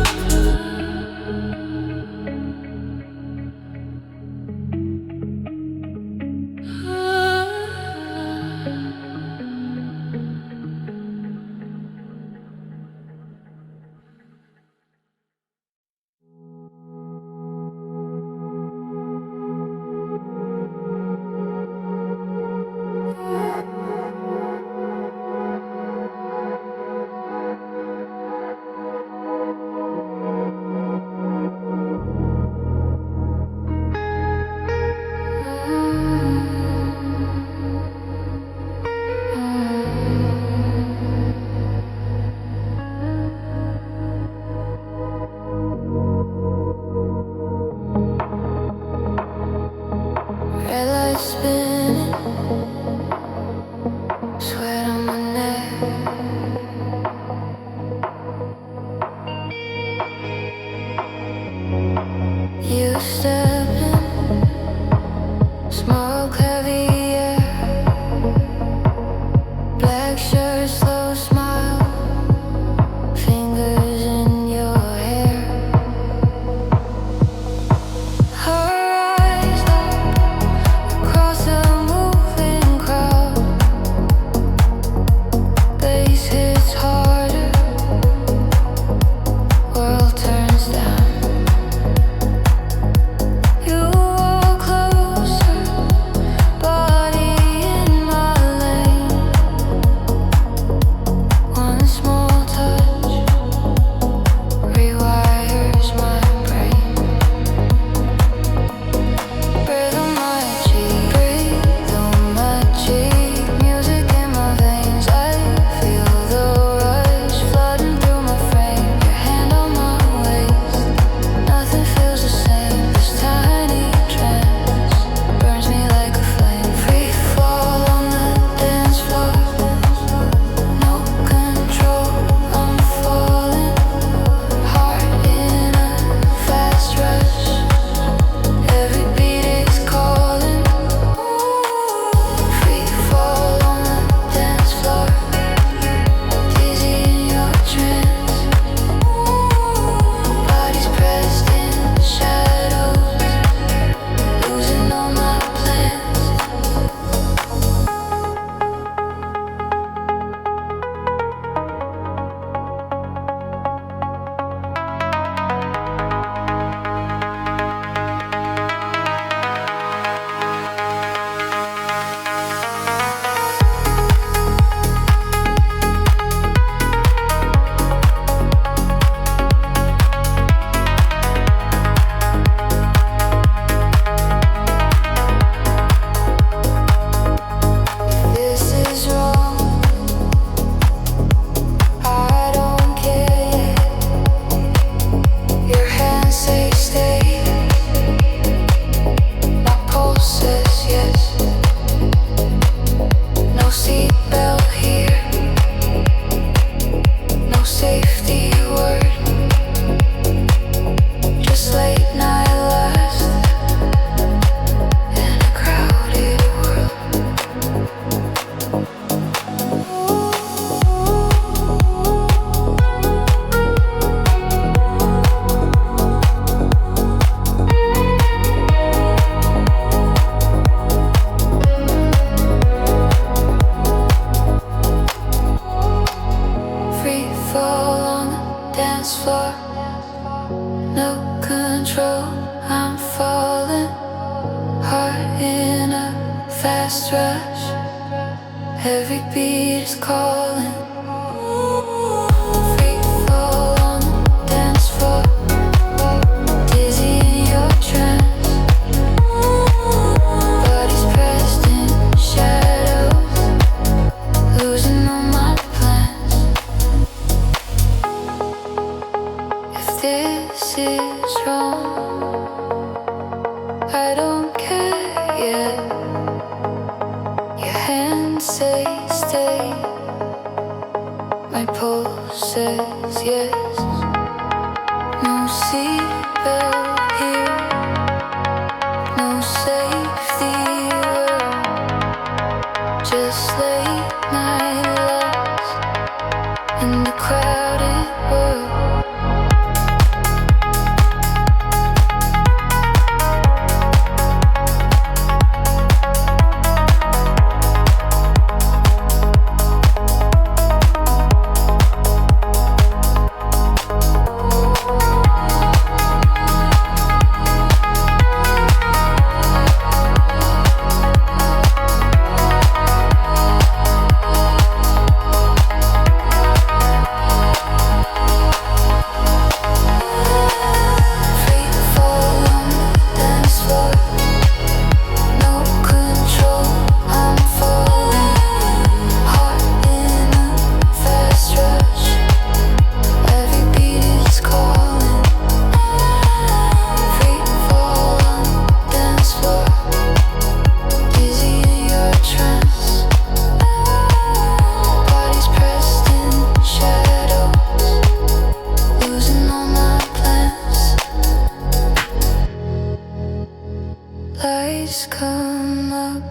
Lights come up,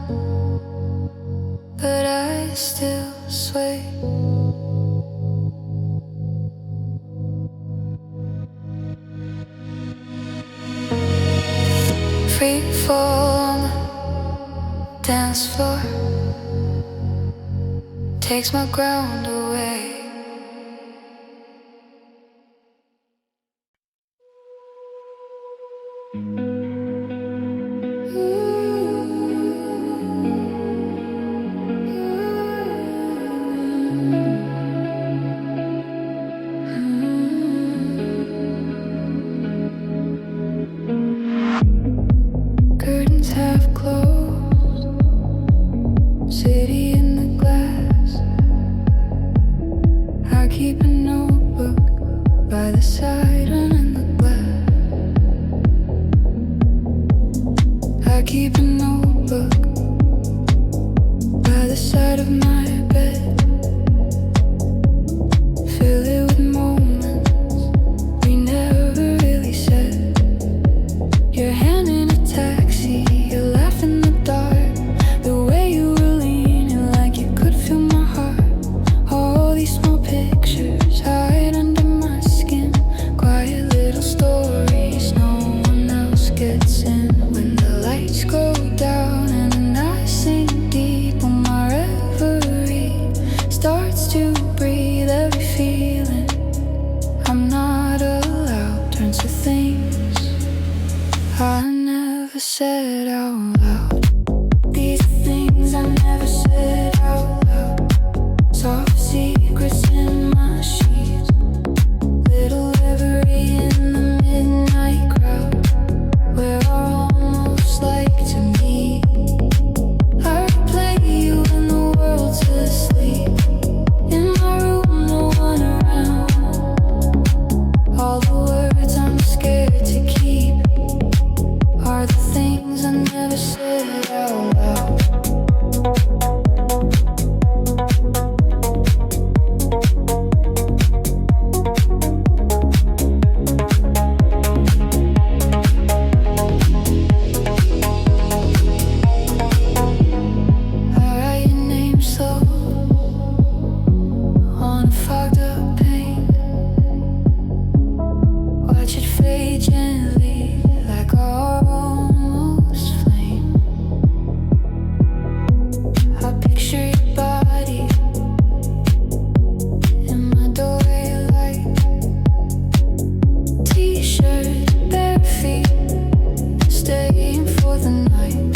but I still sway. Free fall on the dance floor, takes my ground away. Curtains have closed, city in the glass. I keep a notebook by the side and in the glass. I keep a notebook by the side of my bed. Fill it with moments we never really said. Your hand in a taxi, you laugh in the dark. The way you were leaning like you could feel my heart. All these small pictures hide under my skin. Quiet little stories no one else gets in. When the lights go down and I sink deep on my reverie starts to breathe, every feeling I'm not allowed turns to things I never said out loud. These are things I never said out loud. Soft secrets in my sheets. Little reverie in the midnight crowd. We're almost like to meet. I replay you when the world's asleep. In my room, no one around. All the words I'm scared to keep are the things I never said out loud. I write your name slow on a fogged up pane. Watch it fade gently like our almost flame. I picture your body in my doorway light. T-shirt, bare feet, staying for the night.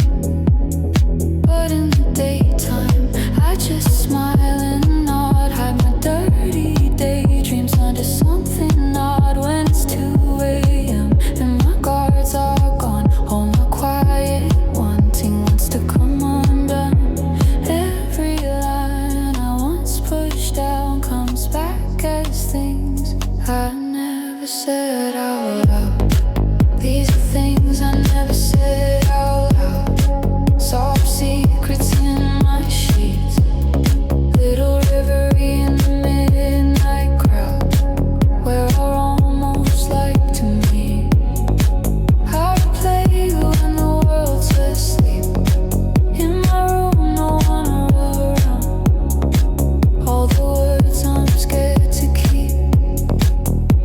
But in the daytime, I just smile and nod. Hide my dirty daydreams under something odd. When it's 2 a.m. and my guards are gone, all my quiet wanting wants to come undone. Every line I once pushed down comes back as things I never said out loud. These are things I never said out loud. Soft secrets in my sheets. Little reverie in the midnight crowd. We're almost like to meet. I replay you when the world's asleep. In my room, no one around. All the words I'm scared to keep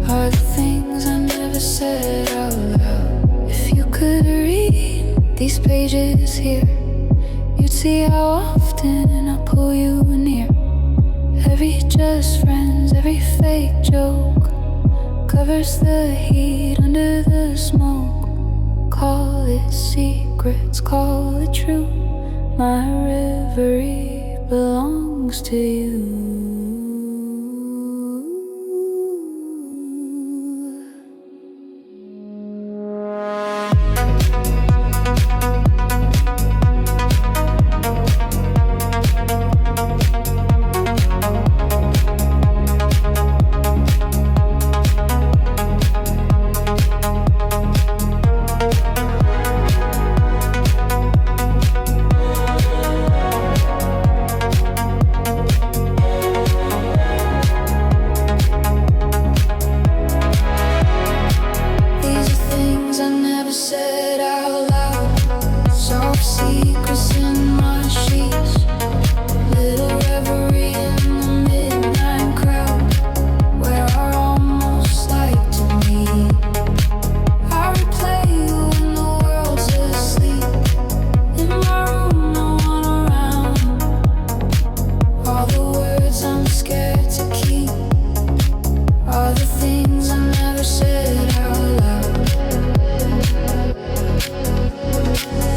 are the things I never said out loud. If you could read these pages here, you'd see how often I pull you near. Every just friends, every fake joke covers the heat under the smoke. Call it secrets, call it true. My reverie belongs to you. secrets in my sheets. Little reverie in the midnight crowd, where I almost like to meet. I replay you when the world's asleep. In my room, no one around. All the words I'm scared to keep are the things I never said out loud.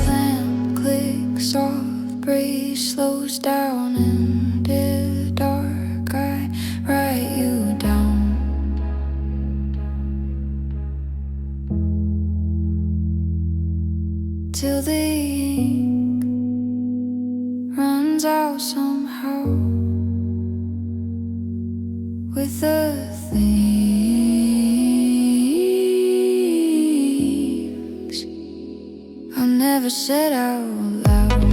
Lamp clicks off, breeze slows down in the dark. I write you down till the ink runs out somehow. With the things I never said out loud.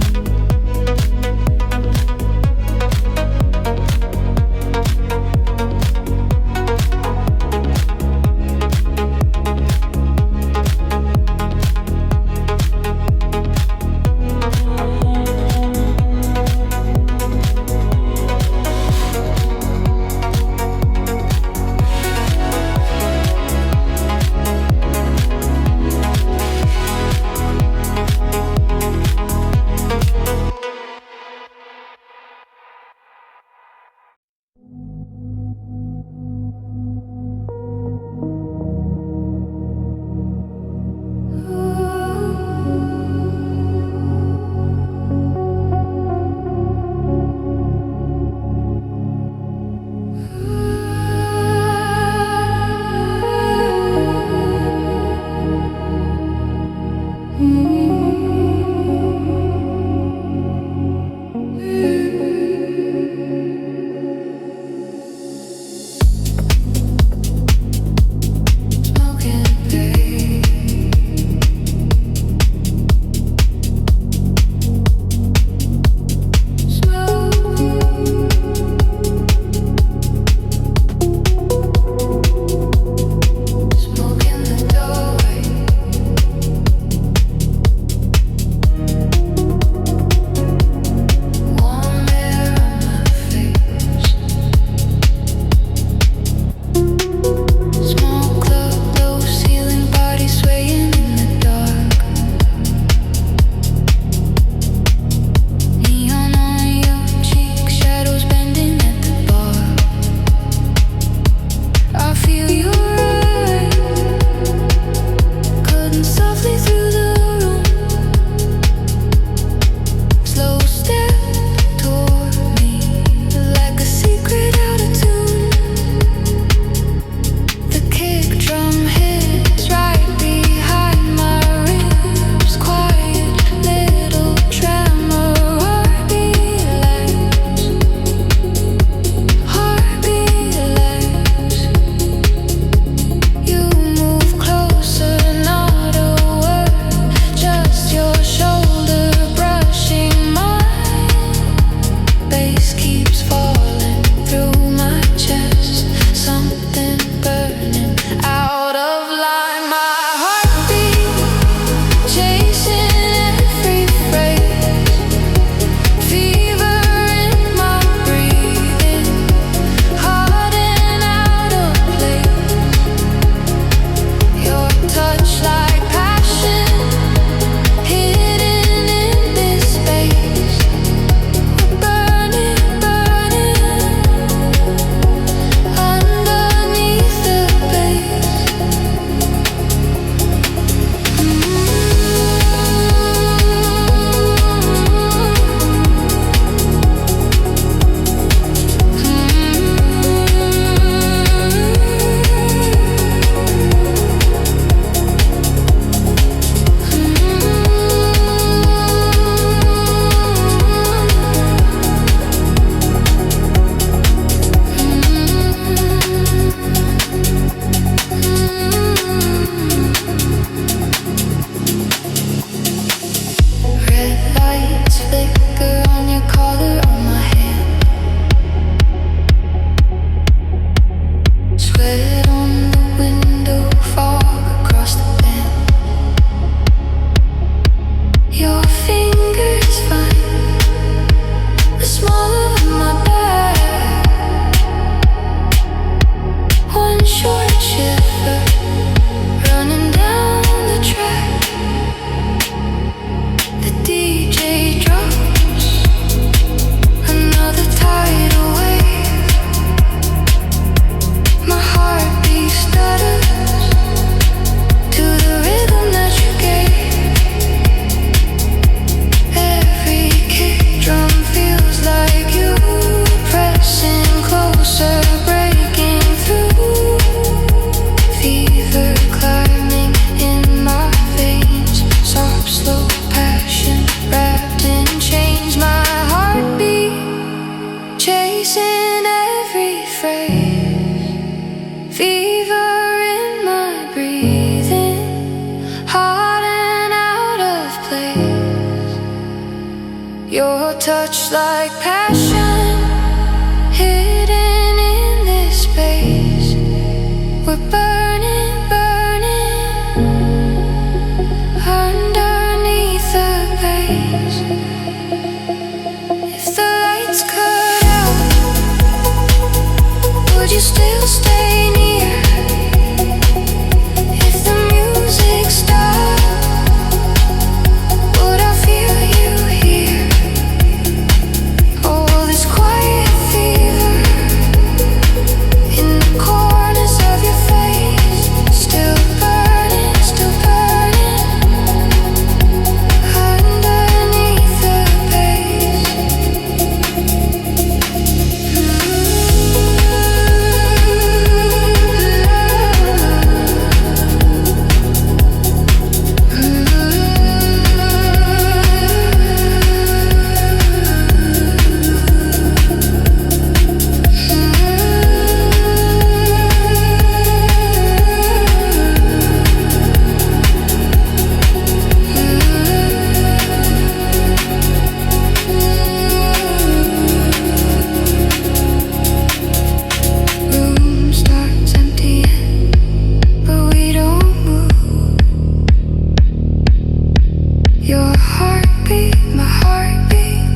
Your touch like passion, hidden in this space. We're burning, burning underneath the base. If the lights cut out, would you still stay near? If the music stopped, would I feel you here? Oh, this quiet fever in the corners of your face, still burning, underneath the base. Room starts emptying, but we don't move. Your heartbeat, my heartbeat,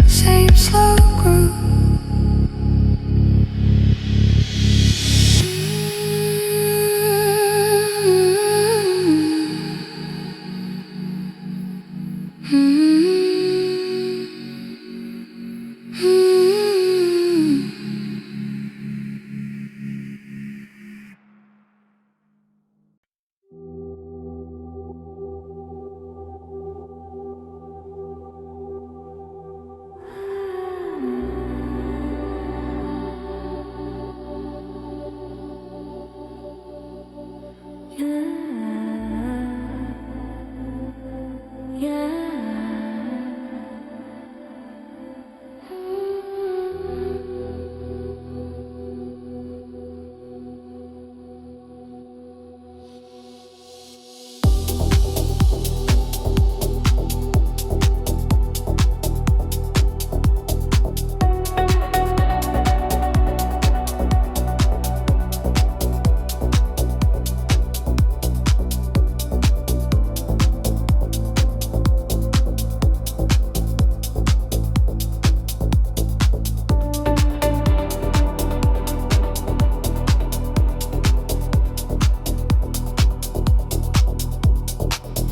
same slow groove.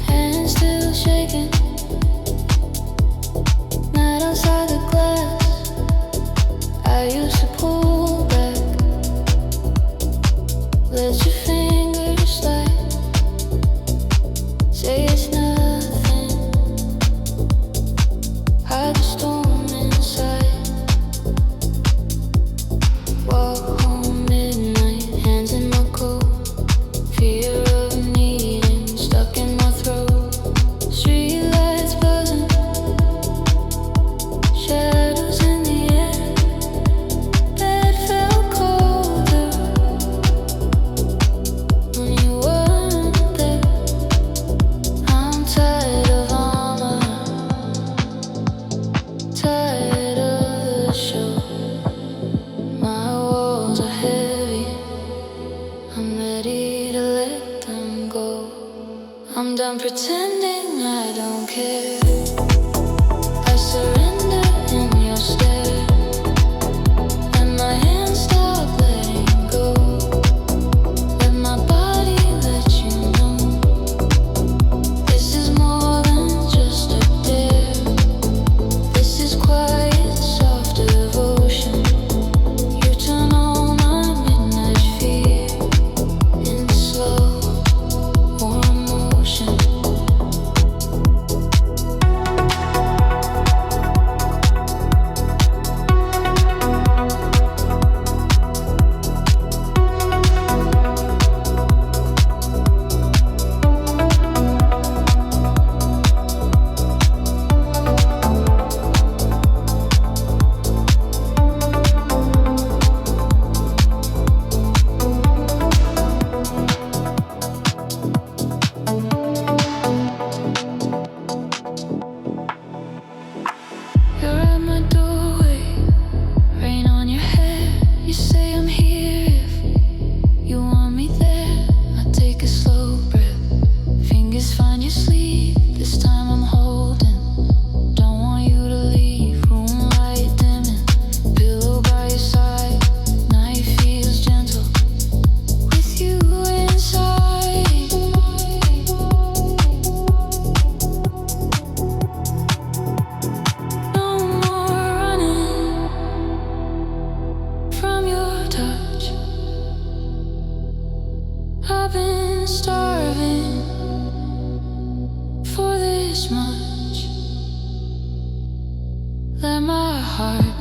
Hands still shaking, night outside the glass. I used to pull back, let your fingers slide, say it's nothing, hide the storm inside. Walk home midnight, hands in my coat, fear of needing stuck in my throat. Streetlights buzzing, shadows in the air. Bed felt colder when you weren't there. I'm tired of armor, tired of the show. My walls are heavy, I'm ready to let them go. I'm done pretending I don't care. I surrender in your stare, and my hands stop letting go. Let my body let you know this is more than just a dare. This is quiet, soft devotion. You turn all my midnight fear into slow, warm motion.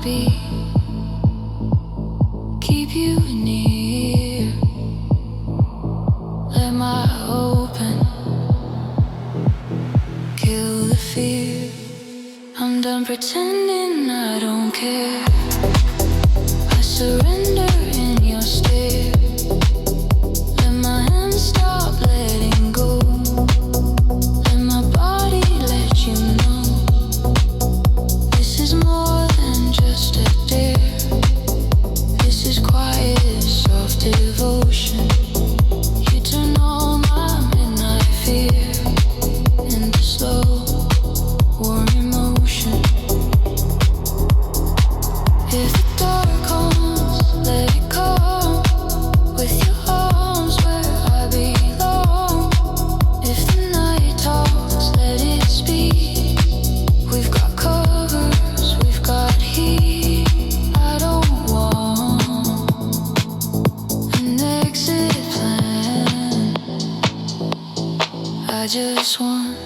heartbeat, keep you near. Let my open kill the fear. I'm done pretending I don't care. I surrender in your stare. Let my hands stop letting go. Let my body let you know this is more than just a dare. This is quiet, soft devotion. You turn all my midnight fear into slow, warm emotion. If the dark comes, let it come. With your arms where I belong. If the night talks, let it speak. We've got covers, we've got heat. I don't want an exit plan. I just want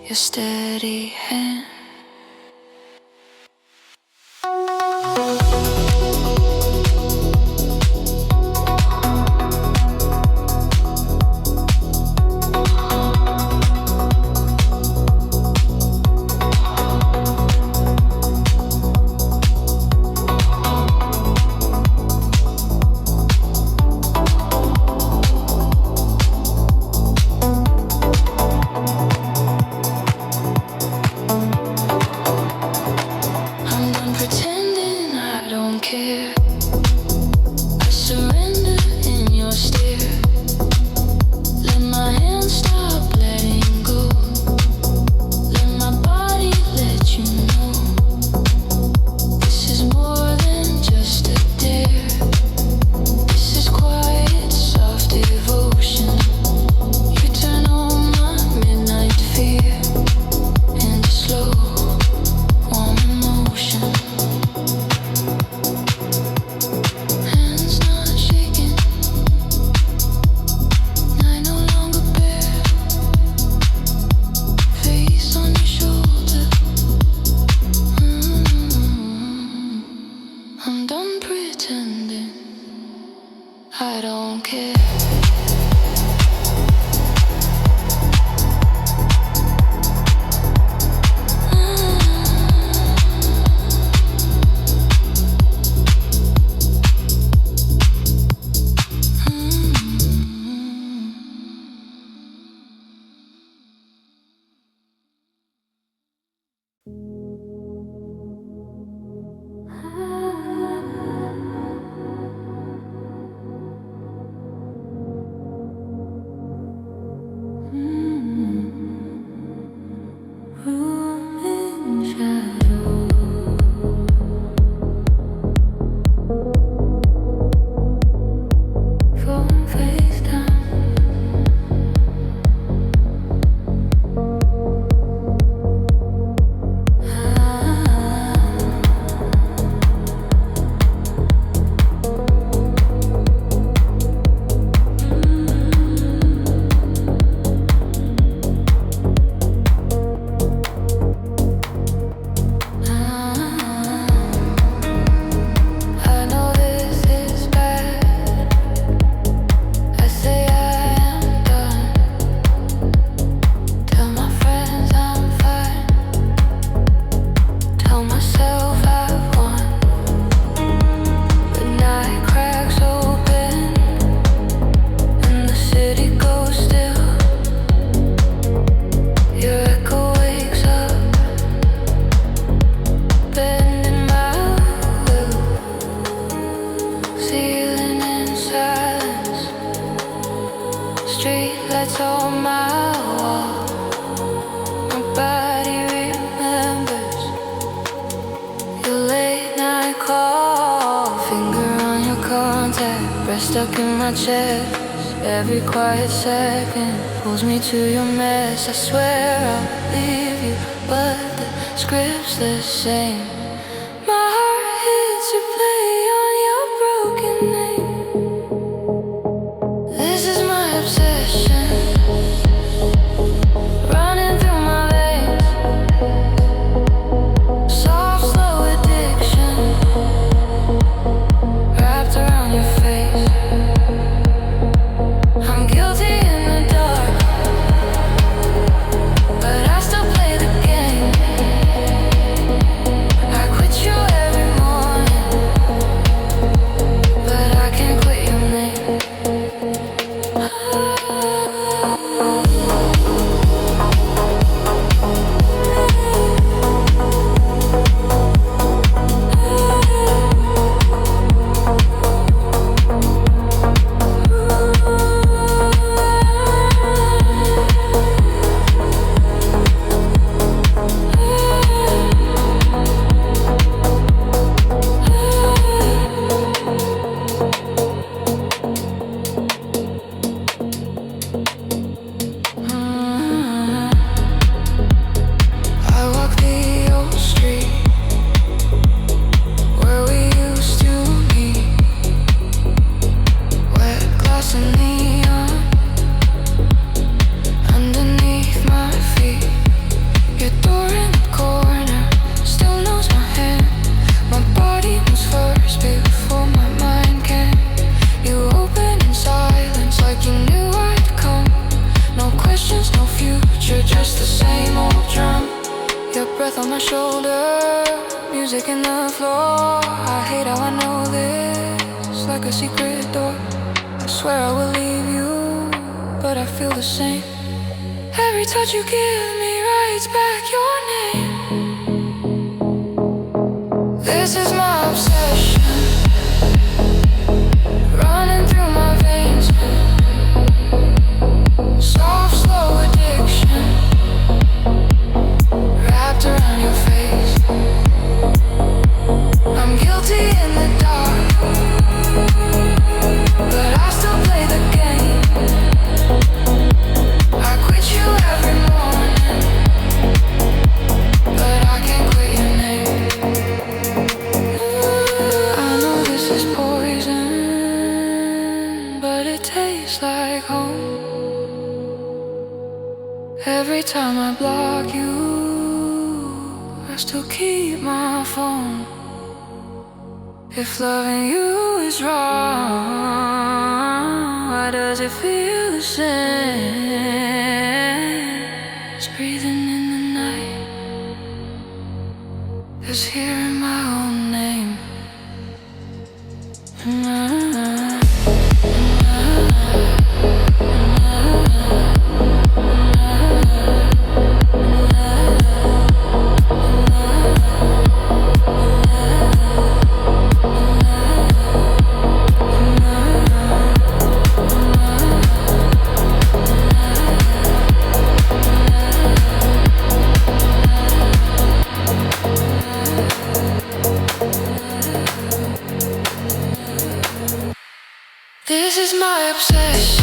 your steady hand. I'm done pretending I don't care. I surrender in your stare. Let my hands stop letting go. Let my body let you know this is more than just a dare. This is quiet, soft devotion. You turn on my midnight fear into slow, warm emotion. Hands not shaking, I no longer bear. Face on your shoulder. I'm done pretending I don't care. Room in shadow, phone face down. I know this is bad. I say I am done. Tell my friends I'm fine. Tell myself I've won. The night cracks open and the city goes still. Your echo wakes up, bending my will. Ceiling in silence, street lights on my wall. My body remembers your late night call. Finger on your contact, breath stuck in my chest. Every quiet second pulls me to your mess. I swear I'll leave you, but the script's the same. My heart hits replay on your broken name. This is my obsession, running through my veins. Soft same old drum. Your breath on my shoulder, music in the floor. I hate how I know this, like a secret door. I swear I will leave you, but I feel the same. Every touch you give me writes back your name. This is my obsession, running through my veins. Soft, slow addiction, wrapped around your face. I'm guilty in the dark, but I still play the game. I quit you every morning, but I can't quit your name. I know this is poison, but it tastes like home. Every time I block you, I still keep my phone. If loving you is wrong, why does it feel the same? It's breathing in the night, it's hearing my own name. This is my obsession.